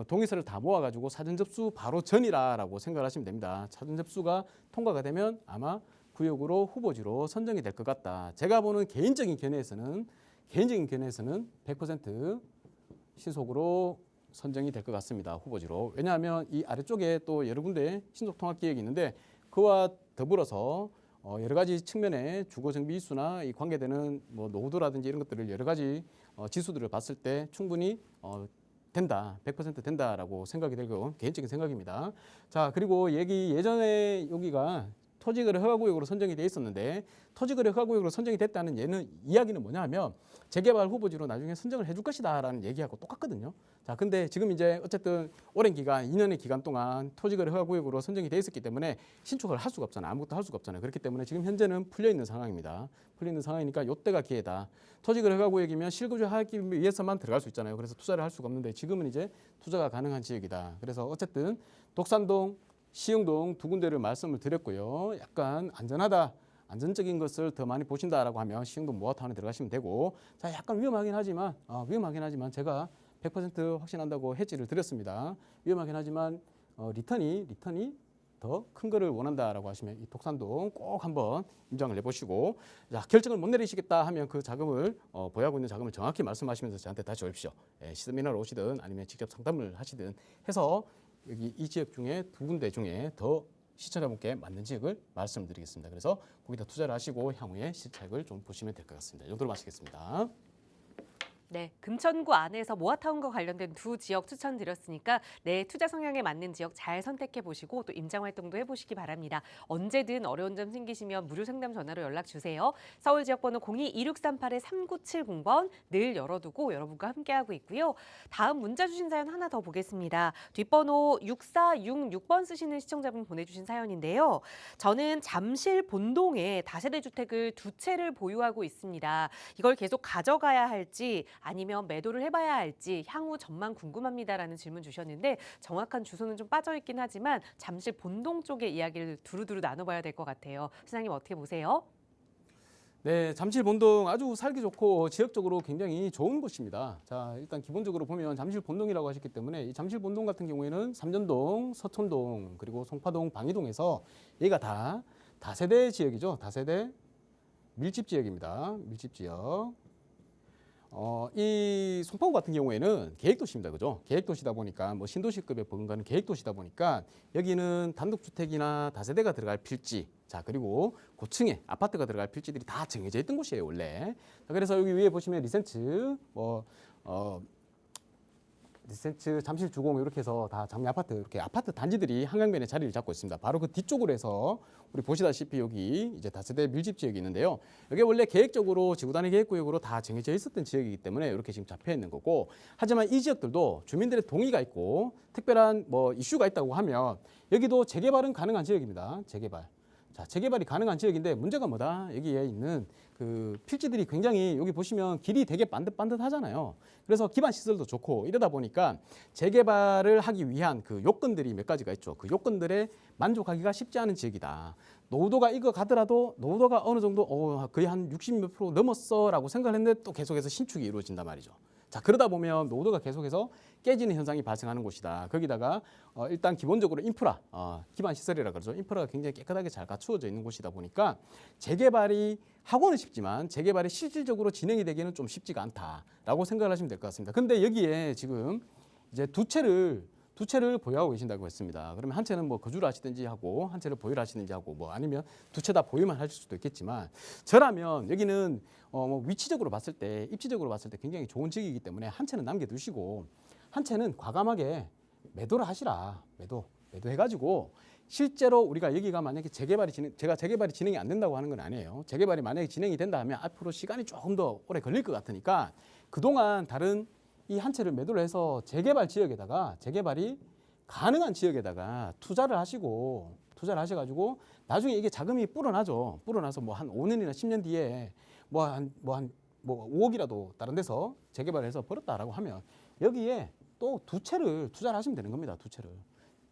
동의서를 다 모아가지고 사전 접수 바로 전이라고 생각을 하시면 됩니다. 사전 접수가 통과가 되면 아마 구역으로 후보지로 선정이 될 것 같다. 제가 보는 개인적인 견해에서는 100% 신속으로 선정이 될 것 같습니다. 후보지로. 왜냐하면 이 아래쪽에 또 여러 군데 신속 통합 기획이 있는데 그와 더불어서 여러 가지 측면의 주거 정비 이수나 이 관계되는 뭐 노후도라든지 이런 것들을 여러 가지 지수들을 봤을 때 충분히 된다, 100% 된다라고 생각이 들고 개인적인 생각입니다. 자, 그리고 예전에 여기가 토지거래 허가구역으로 선정이 돼 있었는데 토지거래 허가구역으로 선정이 됐다는 이야기는 뭐냐 하면 재개발 후보지로 나중에 선정을 해줄 것이다라는 얘기하고 똑같거든요. 자, 근데 지금 이제 어쨌든 오랜 기간, 2년의 기간 동안 토지거래 허가구역으로 선정이 돼 있었기 때문에 신축을 할 수가 없잖아요. 아무것도 할 수가 없잖아요. 그렇기 때문에 지금 현재는 풀려 있는 상황입니다. 풀려 있는 상황이니까 이때가 기회다. 토지거래 허가구역이면 실거주하기 위해서만 들어갈 수 있잖아요. 그래서 투자를 할 수가 없는데 지금은 이제 투자가 가능한 지역이다. 그래서 어쨌든 독산동, 시흥동 두 군데를 말씀을 드렸고요. 약간 안전하다, 안전적인 것을 더 많이 보신다라고 하면 시흥동 모아타운에 들어가시면 되고, 자, 약간 위험하긴 하지만 제가 100% 확신한다고 해지를 드렸습니다. 위험하긴 하지만 리턴이 더 큰 거를 원한다라고 하시면 이 독산동 꼭 한번 임장을 해보시고, 자, 결정을 못 내리시겠다 하면 그 자금을 보유하고 있는 자금을 정확히 말씀하시면서 저한테 다시 오십시오. 시세미나로 오시든 아니면 직접 상담을 하시든 해서 여기 이 지역 중에 두 군데 중에 더 시청자분께 맞는 지역을 말씀드리겠습니다. 그래서 거기다 투자를 하시고 향후에 시차익을 좀 보시면 될 것 같습니다. 이 정도로 마치겠습니다. 네, 금천구 안에서 모아타운과 관련된 두 지역 추천드렸으니까 내 투자 성향에 맞는 지역 잘 선택해 보시고 또 임장 활동도 해보시기 바랍니다. 언제든 어려운 점 생기시면 무료 상담 전화로 연락 주세요. 서울 지역번호 02-2638-3970번 늘 열어두고 여러분과 함께하고 있고요. 다음 문자 주신 사연 하나 더 보겠습니다. 뒷번호 6466번 쓰시는 시청자분 보내주신 사연인데요. 저는 잠실 본동에 다세대 주택을 두 채를 보유하고 있습니다. 이걸 계속 가져가야 할지 아니면 매도를 해봐야 할지 향후 전망 궁금합니다라는 질문 주셨는데 정확한 주소는 좀 빠져있긴 하지만 잠실 본동 쪽의 이야기를 두루두루 나눠봐야 될 것 같아요. 시장님 어떻게 보세요? 네, 잠실 본동 아주 살기 좋고 지역적으로 굉장히 좋은 곳입니다. 자, 일단 기본적으로 보면 잠실 본동이라고 하셨기 때문에 이 잠실 본동 같은 경우에는 삼전동, 서촌동, 그리고 송파동, 방이동에서 얘가 다 다세대 지역이죠. 다세대 밀집 지역입니다. 밀집 지역. 이 송파구 같은 경우에는 계획도시입니다. 그죠? 계획도시다 보니까 뭐 신도시급에 버금가는 계획도시다 보니까 여기는 단독주택이나 다세대가 들어갈 필지, 자, 그리고 고층에 아파트가 들어갈 필지들이 다 정해져 있던 곳이에요, 원래. 자, 그래서 여기 위에 보시면 리센츠, 리센츠, 잠실 주공 이렇게 해서 다 장미 아파트, 이렇게 아파트 단지들이 한강변에 자리를 잡고 있습니다. 바로 그 뒤쪽으로 해서 우리 보시다시피 여기 이제 다세대 밀집 지역이 있는데요. 여기 원래 계획적으로 지구단위 계획구역으로 다 정해져 있었던 지역이기 때문에 이렇게 지금 잡혀 있는 거고, 하지만 이 지역들도 주민들의 동의가 있고 특별한 뭐 이슈가 있다고 하면 여기도 재개발은 가능한 지역입니다. 재개발. 자, 재개발이 가능한 지역인데 문제가 뭐다? 여기에 있는 그 필지들이 굉장히 여기 보시면 길이 되게 반듯반듯하잖아요. 그래서 기반 시설도 좋고 이러다 보니까 재개발을 하기 위한 그 요건들이 몇 가지가 있죠. 그 요건들에 만족하기가 쉽지 않은 지역이다. 노후도가 이거 가더라도 노후도가 어느 정도 거의 한 60몇 프로 넘었어라고 생각을 했는데 또 계속해서 신축이 이루어진단 말이죠. 자, 그러다 보면 노후도가 계속해서 깨지는 현상이 발생하는 곳이다. 거기다가 일단 기본적으로 인프라, 기반 시설이라 그러죠. 인프라가 굉장히 깨끗하게 잘 갖추어져 있는 곳이다 보니까 재개발이 하고는 싶지만 재개발이 실질적으로 진행이 되기는 좀 쉽지가 않다라고 생각을 하시면 될 것 같습니다. 근데 여기에 지금 이제 두 채를 보유하고 계신다고 했습니다. 그러면 한 채는 뭐 거주를 하시든지 하고 한 채를 보유를 하시든지 하고 뭐 아니면 두 채 다 보유만 하실 수도 있겠지만, 저라면 여기는 뭐 위치적으로 봤을 때, 입지적으로 봤을 때 굉장히 좋은 지역이기 때문에 한 채는 남겨두시고 한 채는 과감하게 매도를 하시라. 매도해가지고 실제로 우리가 여기가 만약에 제가 재개발이 진행이 안 된다고 하는 건 아니에요. 재개발이 만약에 진행이 된다 하면 앞으로 시간이 조금 더 오래 걸릴 것 같으니까 그동안 다른 이 한 채를 매도를 해서 재개발 지역에다가, 재개발이 가능한 지역에다가 투자를 하셔가지고 나중에 이게 자금이 불어나죠. 불어나서 뭐 한 5년이나 10년 뒤에 뭐 5억이라도 다른 데서 재개발을 해서 벌었다라고 하면 여기에 또 두 채를 투자를 하시면 되는 겁니다. 두 채를.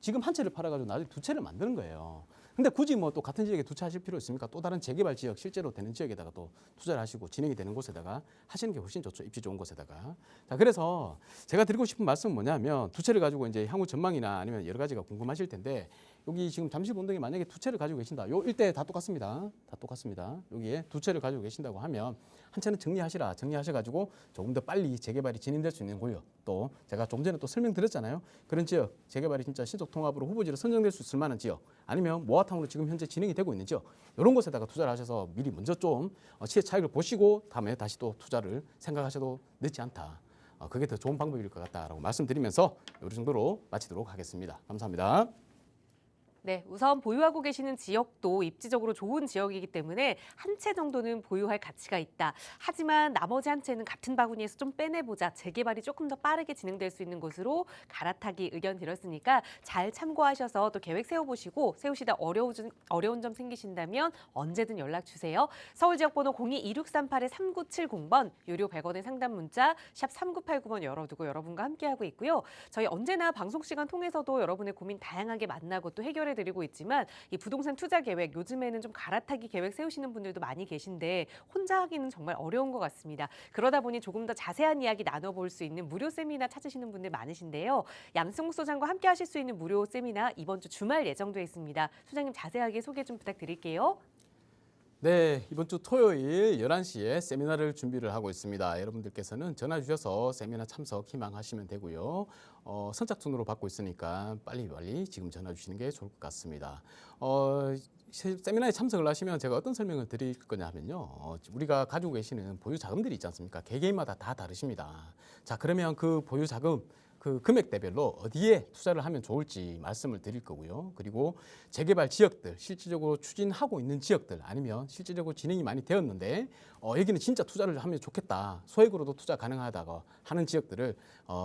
지금 한 채를 팔아가지고 나중에 두 채를 만드는 거예요. 근데 굳이 뭐 또 같은 지역에 두 채 하실 필요 있습니까? 또 다른 재개발 지역, 실제로 되는 지역에다가 또 투자를 하시고 진행이 되는 곳에다가 하시는 게 훨씬 좋죠. 입지 좋은 곳에다가. 자, 그래서 제가 드리고 싶은 말씀은 뭐냐면 두 채를 가지고 이제 향후 전망이나 아니면 여러 가지가 궁금하실 텐데 여기 지금 잠실본동에 만약에 두 채를 가지고 계신다. 요 일대 다 똑같습니다. 다 똑같습니다. 여기에 두 채를 가지고 계신다고 하면 한 채는 정리하시라. 정리하셔가지고 조금 더 빨리 재개발이 진행될 수 있는 구역. 또 제가 좀 전에 또 설명드렸잖아요. 그런 지역 재개발이 진짜 신속 통합으로 후보지로 선정될 수 있을 만한 지역, 아니면 모아타운으로 지금 현재 진행이 되고 있는 지역, 이런 곳에다가 투자를 하셔서 미리 먼저 좀 시의 차익을 보시고 다음에 다시 또 투자를 생각하셔도 늦지 않다. 그게 더 좋은 방법일 것 같다라고 말씀드리면서 이 정도로 마치도록 하겠습니다. 감사합니다. 네, 우선 보유하고 계시는 지역도 입지적으로 좋은 지역이기 때문에 한 채 정도는 보유할 가치가 있다. 하지만 나머지 한 채는 같은 바구니에서 좀 빼내보자. 재개발이 조금 더 빠르게 진행될 수 있는 곳으로 갈아타기 의견 드렸으니까 잘 참고하셔서 또 계획 세워보시고 세우시다 어려운 점 생기신다면 언제든 연락 주세요. 서울 지역번호 02-2638-3970번 유료 100원의 상담 문자 샵 3989번 열어두고 여러분과 함께하고 있고요. 저희 언제나 방송 시간 통해서도 여러분의 고민 다양하게 만나고 또 해결해 드리고 있지만 이 부동산 투자 계획 요즘에는 좀 갈아타기 계획 세우시는 분들도 많이 계신데 혼자 하기는 정말 어려운 것 같습니다. 그러다 보니 조금 더 자세한 이야기 나눠볼 수 있는 무료 세미나 찾으시는 분들 많으신데요. 양승욱 소장과 함께 하실 수 있는 무료 세미나 이번 주 주말 예정돼 있습니다. 소장님 자세하게 소개 좀 부탁드릴게요. 네, 이번 주 토요일 11시에 세미나를 준비를 하고 있습니다. 여러분들께서는 전화 주셔서 세미나 참석 희망하시면 되고요. 선착순으로 받고 있으니까 빨리 지금 전화 주시는 게 좋을 것 같습니다. 세미나에 참석을 하시면 제가 어떤 설명을 드릴 거냐 하면요. 우리가 가지고 계시는 보유 자금들이 있지 않습니까? 개개인마다 다 다르십니다. 자, 그러면 그 보유 자금 그 금액대별로 어디에 투자를 하면 좋을지 말씀을 드릴 거고요. 그리고 재개발 지역들, 실질적으로 추진하고 있는 지역들, 아니면 실질적으로 진행이 많이 되었는데 여기는 진짜 투자를 하면 좋겠다, 소액으로도 투자 가능하다고 하는 지역들을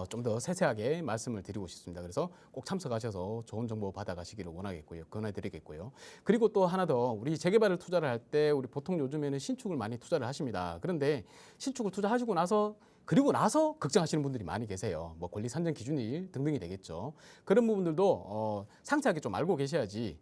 좀 더 세세하게 말씀을 드리고 싶습니다. 그래서 꼭 참석하셔서 좋은 정보 받아가시기를 원하겠고요. 권해드리겠고요. 그리고 또 하나 더, 우리 재개발을 투자를 할 때 우리 보통 요즘에는 신축을 많이 투자를 하십니다. 그런데 신축을 투자하시고 나서 걱정하시는 분들이 많이 계세요. 뭐 권리 산정 기준이 등등이 되겠죠. 그런 부분들도 상세하게 좀 알고 계셔야지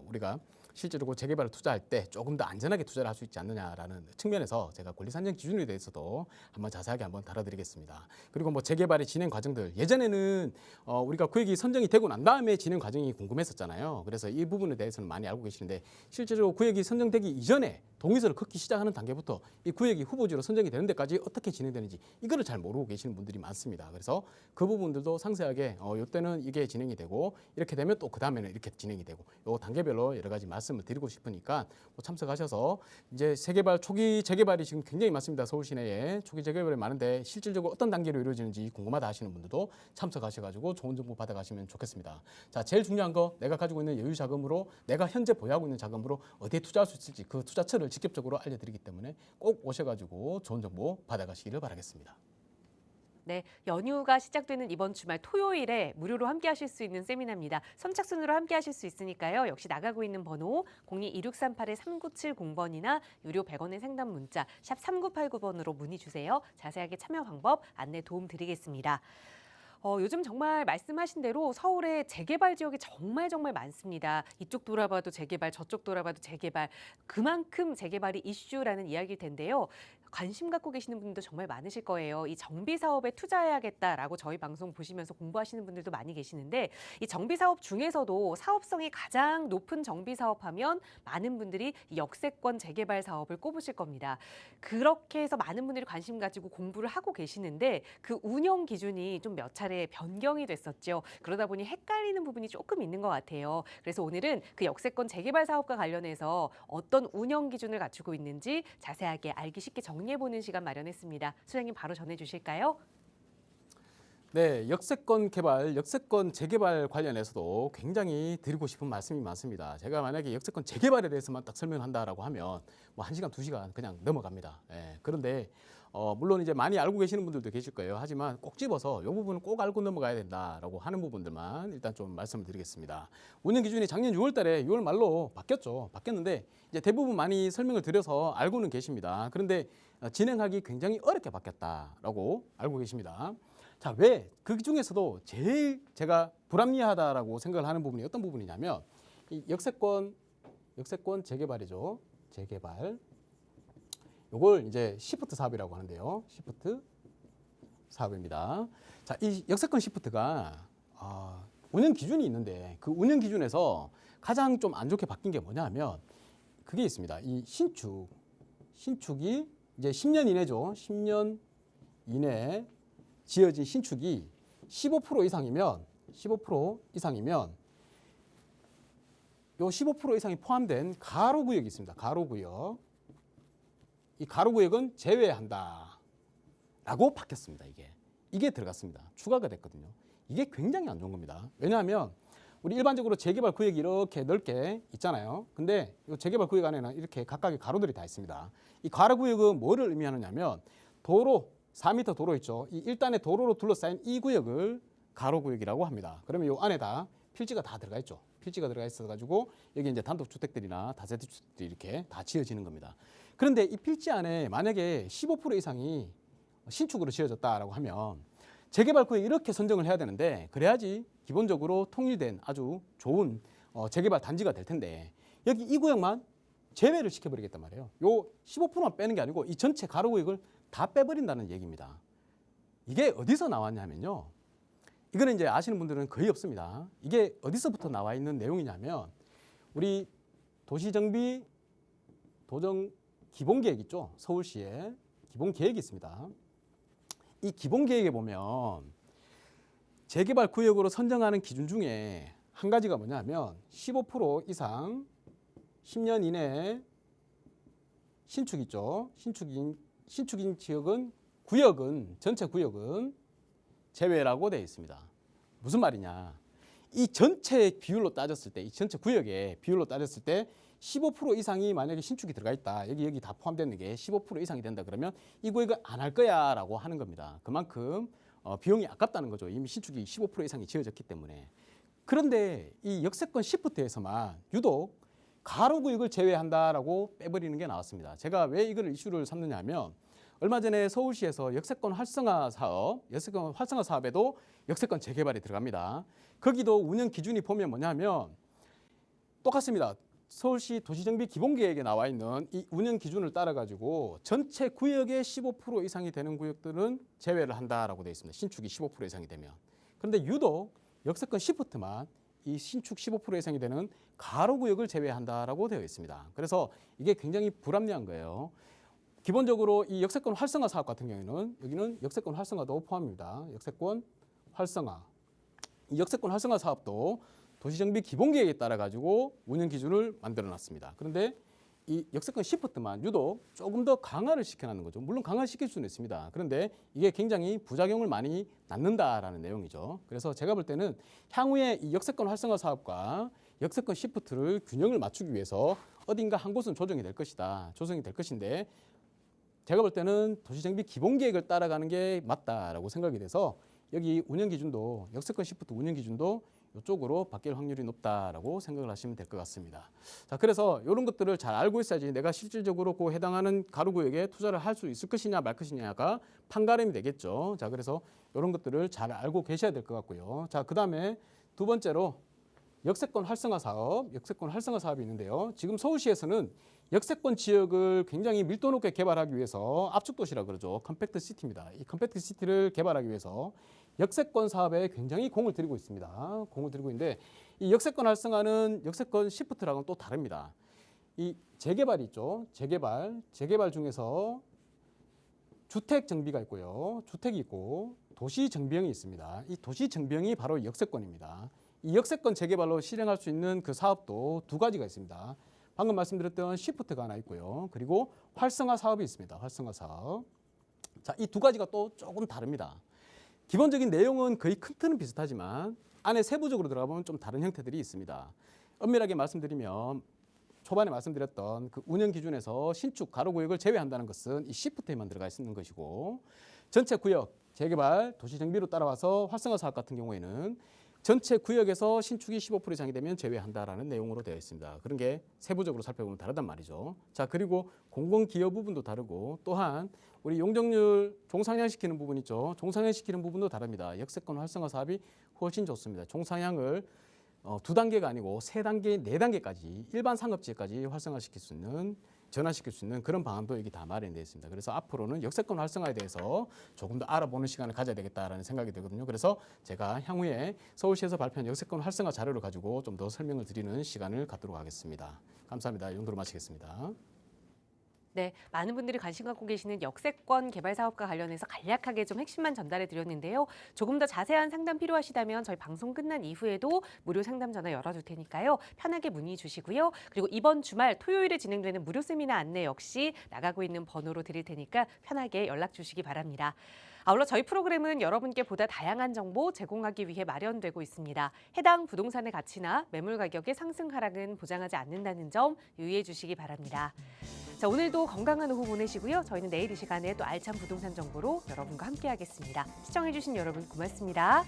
우리가 실제로 재개발을 투자할 때 조금 더 안전하게 투자를 할 수 있지 않느냐라는 측면에서 제가 권리 산정 기준에 대해서도 한번 자세하게 한번 다뤄드리겠습니다. 그리고 뭐 재개발의 진행 과정들, 예전에는 우리가 구역이 선정이 되고 난 다음에 진행 과정이 궁금했었잖아요. 그래서 이 부분에 대해서는 많이 알고 계시는데 실제로 구역이 선정되기 이전에 동의서를 긋기 시작하는 단계부터 이 구역이 후보지로 선정이 되는 데까지 어떻게 진행되는지 이거를 잘 모르고 계시는 분들이 많습니다. 그래서 그 부분들도 상세하게 이때는 이게 진행이 되고 이렇게 되면 또 그 다음에는 이렇게 진행이 되고 요 단계별로 여러 가지 말씀을 드리고 싶으니까 참석하셔서 이제 초기 재개발이 지금 굉장히 많습니다. 서울 시내에 초기 재개발이 많은데 실질적으로 어떤 단계로 이루어지는지 궁금하다 하시는 분들도 참석하셔가지고 좋은 정보 받아가시면 좋겠습니다. 자, 제일 중요한 거, 내가 가지고 있는 여유 자금으로, 내가 현재 보유하고 있는 자금으로 어디에 투자할 수 있을지 그 투자처를 직접적으로 알려드리기 때문에 꼭 오셔가지고 좋은 정보 받아가시기를 바라겠습니다. 네, 연휴가 시작되는 이번 주말 토요일에 무료로 함께 하실 수 있는 세미나입니다. 선착순으로 함께 하실 수 있으니까요. 역시 나가고 있는 번호 02-2638-3970번이나 유료 100원의 상담 문자 샵 3989번으로 문의 주세요. 자세하게 참여 방법 안내 도움 드리겠습니다. 요즘 정말 말씀하신 대로 서울에 재개발 지역이 정말 많습니다. 이쪽 돌아봐도 재개발, 저쪽 돌아봐도 재개발. 그만큼 재개발이 이슈라는 이야기일 텐데요. 관심 갖고 계시는 분들도 정말 많으실 거예요. 이 정비 사업에 투자해야겠다라고 저희 방송 보시면서 공부하시는 분들도 많이 계시는데 이 정비 사업 중에서도 사업성이 가장 높은 정비 사업하면 많은 분들이 이 역세권 재개발 사업을 꼽으실 겁니다. 그렇게 해서 많은 분들이 관심 가지고 공부를 하고 계시는데 그 운영 기준이 좀 몇 차례 변경이 됐었죠. 그러다 보니 헷갈리는 부분이 조금 있는 것 같아요. 그래서 오늘은 그 역세권 재개발 사업과 관련해서 어떤 운영 기준을 갖추고 있는지 자세하게 알기 쉽게 정리해보는 시간 마련했습니다. 소장님 바로 전해주실까요? 네, 역세권 재개발 관련해서도 굉장히 드리고 싶은 말씀이 많습니다. 제가 만약에 역세권 재개발에 대해서만 딱 설명한다라고 하면 뭐 1시간, 2시간 그냥 넘어갑니다. 그런데 물론 이제 많이 알고 계시는 분들도 계실 거예요. 하지만 꼭 집어서 이 부분은 꼭 알고 넘어가야 된다라고 하는 부분들만 일단 좀 말씀을 드리겠습니다. 운영 기준이 작년 6월 달에 6월 말로 바뀌었죠. 바뀌었는데 이제 대부분 많이 설명을 드려서 알고는 계십니다. 그런데 진행하기 굉장히 어렵게 바뀌었다라고 알고 계십니다. 자, 왜? 그 중에서도 제일 제가 불합리하다라고 생각을 하는 부분이 어떤 부분이냐면 이 역세권 재개발이죠. 재개발. 요걸 이제 시프트 사업이라고 하는데요. 시프트 사업입니다. 자, 이 역세권 시프트가 운영 기준이 있는데 그 운영 기준에서 가장 좀 안 좋게 바뀐 게 뭐냐 하면 그게 있습니다. 이 신축이 이제 10년 이내죠. 10년 이내에 지어진 신축이 15% 이상이면 요 15% 이상이 포함된 가로구역이 있습니다. 가로구역. 이 가로구역은 제외한다 라고 바뀌었습니다. 이게 들어갔습니다. 추가가 됐거든요. 이게 굉장히 안 좋은 겁니다. 왜냐하면 우리 일반적으로 재개발 구역이 이렇게 넓게 있잖아요. 근데 이 재개발 구역 안에는 이렇게 각각의 가로들이 다 있습니다. 이 가로구역은 뭐를 의미하느냐면 도로, 4m 도로 있죠. 이 1단의 도로로 둘러싸인 이 구역을 가로구역이라고 합니다. 그러면 이 안에다 필지가 다 들어가 있죠. 필지가 들어가 있어가지고 여기 이제 단독주택들이나 다세대 주택들이 이렇게 다 지어지는 겁니다. 그런데 이 필지 안에 만약에 15% 이상이 신축으로 지어졌다라고 하면 재개발 구역 이렇게 선정을 해야 되는데 그래야지 기본적으로 통일된 아주 좋은 재개발 단지가 될 텐데 여기 이 구역만 제외를 시켜버리겠단 말이에요. 요 15%만 빼는 게 아니고 이 전체 가로구역을 다 빼버린다는 얘기입니다. 이게 어디서 나왔냐면요. 이거는 이제 아시는 분들은 거의 없습니다. 이게 어디서부터 나와 있는 내용이냐면 우리 도시정비 도정 기본계획 있죠. 서울시에 기본계획이 있습니다. 이 기본계획에 보면 재개발 구역으로 선정하는 기준 중에 한 가지가 뭐냐면 15% 이상 10년 이내에 신축 있죠. 신축인 지역은 전체 구역은 제외라고 되어 있습니다. 무슨 말이냐? 이 전체 비율로 따졌을 때, 이 전체 구역의 비율로 따졌을 때 15% 이상이 만약에 신축이 들어가 있다. 여기 다 포함되는 게 15% 이상이 된다 그러면 이 구역을 안 할 거야라고 하는 겁니다. 그만큼 비용이 아깝다는 거죠. 이미 신축이 15% 이상이 지어졌기 때문에. 그런데 이 역세권 시프트에서만 유독 가로구역을 제외한다라고 빼버리는 게 나왔습니다. 제가 왜 이걸 이슈를 삼느냐 하면 얼마 전에 서울시에서 역세권 활성화 사업에도 역세권 재개발이 들어갑니다. 거기도 운영 기준이 보면 뭐냐면 똑같습니다. 서울시 도시정비 기본계획에 나와 있는 이 운영 기준을 따라 가지고 전체 구역의 15% 이상이 되는 구역들은 제외를 한다라고 되어 있습니다. 신축이 15% 이상이 되면. 그런데 유독 역세권 시프트만 이 신축 15% 이상이 되는 가로구역을 제외한다라고 되어 있습니다. 그래서 이게 굉장히 불합리한 거예요. 기본적으로 이 역세권 활성화 사업 같은 경우에는 여기는 역세권 활성화도 포함입니다. 역세권 활성화. 이 역세권 활성화 사업도 도시정비 기본계획에 따라 가지고 운영 기준을 만들어 놨습니다. 그런데 이 역세권 시프트만 유독 조금 더 강화를 시켜놓는 거죠. 물론 강화시킬 수는 있습니다. 그런데 이게 굉장히 부작용을 많이 낳는다라는 내용이죠. 그래서 제가 볼 때는 향후에 이 역세권 활성화 사업과 역세권 시프트를 균형을 맞추기 위해서 어딘가 한 곳은 조정이 될 것이다. 조정이 될 것인데 제가 볼 때는 도시정비 기본계획을 따라가는 게 맞다라고 생각이 돼서 여기 운영 기준도 역세권 시프트 운영 기준도 이쪽으로 바뀔 확률이 높다라고 생각을 하시면 될 것 같습니다. 자, 그래서 이런 것들을 잘 알고 있어야지 내가 실질적으로 그 해당하는 가로구역에 투자를 할 수 있을 것이냐 말 것이냐가 판가름이 되겠죠. 자, 그래서 이런 것들을 잘 알고 계셔야 될 것 같고요. 자, 그다음에 두 번째로 역세권 활성화 사업이 있는데요. 지금 서울시에서는 역세권 지역을 굉장히 밀도 높게 개발하기 위해서 압축도시라 그러죠. 컴팩트 시티입니다. 이 컴팩트 시티를 개발하기 위해서 역세권 사업에 굉장히 공을 들이고 있습니다. 공을 들이고 있는데 이 역세권 활성화는 역세권 시프트랑은 또 다릅니다. 이 재개발이 있죠. 재개발 중에서 주택 정비가 있고요. 주택이 있고 도시 정비형이 있습니다. 이 도시 정비형이 바로 역세권입니다. 이 역세권 재개발로 실행할 수 있는 그 사업도 두 가지가 있습니다. 방금 말씀드렸던 시프트가 하나 있고요. 그리고 활성화 사업이 있습니다. 활성화 사업. 자, 이 두 가지가 또 조금 다릅니다. 기본적인 내용은 거의 큰 틀은 비슷하지만 안에 세부적으로 들어가 보면 좀 다른 형태들이 있습니다. 엄밀하게 말씀드리면 초반에 말씀드렸던 그 운영 기준에서 신축 가로구역을 제외한다는 것은 이 시프트에만 들어가 있는 것이고 전체 구역 재개발 도시정비로 따라와서 활성화 사업 같은 경우에는 전체 구역에서 신축이 15% 이상이 되면 제외한다라는 내용으로 되어 있습니다. 그런 게 세부적으로 살펴보면 다르단 말이죠. 자, 그리고 공공기여 부분도 다르고 또한 우리 용적률 종상향시키는 부분 있죠. 종상향시키는 부분도 다릅니다. 역세권 활성화 사업이 훨씬 좋습니다. 종상향을 2단계가 아니고 3단계, 4단계까지 일반 상업지역까지 활성화시킬 수 있는 전환시킬 수 있는 그런 방안도 여기 다 마련되어 있습니다. 그래서 앞으로는 역세권 활성화에 대해서 조금 더 알아보는 시간을 가져야 되겠다라는 생각이 들거든요. 그래서 제가 향후에 서울시에서 발표한 역세권 활성화 자료를 가지고 좀 더 설명을 드리는 시간을 갖도록 하겠습니다. 감사합니다. 이 정도로 마치겠습니다. 네, 많은 분들이 관심 갖고 계시는 역세권 개발 사업과 관련해서 간략하게 좀 핵심만 전달해 드렸는데요. 조금 더 자세한 상담 필요하시다면 저희 방송 끝난 이후에도 무료 상담 전화 열어둘 테니까요. 편하게 문의 주시고요. 그리고 이번 주말 토요일에 진행되는 무료 세미나 안내 역시 나가고 있는 번호로 드릴 테니까 편하게 연락 주시기 바랍니다. 아울러 저희 프로그램은 여러분께 보다 다양한 정보 제공하기 위해 마련되고 있습니다. 해당 부동산의 가치나 매물 가격의 상승 하락은 보장하지 않는다는 점 유의해 주시기 바랍니다. 자, 오늘도 건강한 오후 보내시고요. 저희는 내일 이 시간에 또 알찬 부동산 정보로 여러분과 함께하겠습니다. 시청해 주신 여러분 고맙습니다.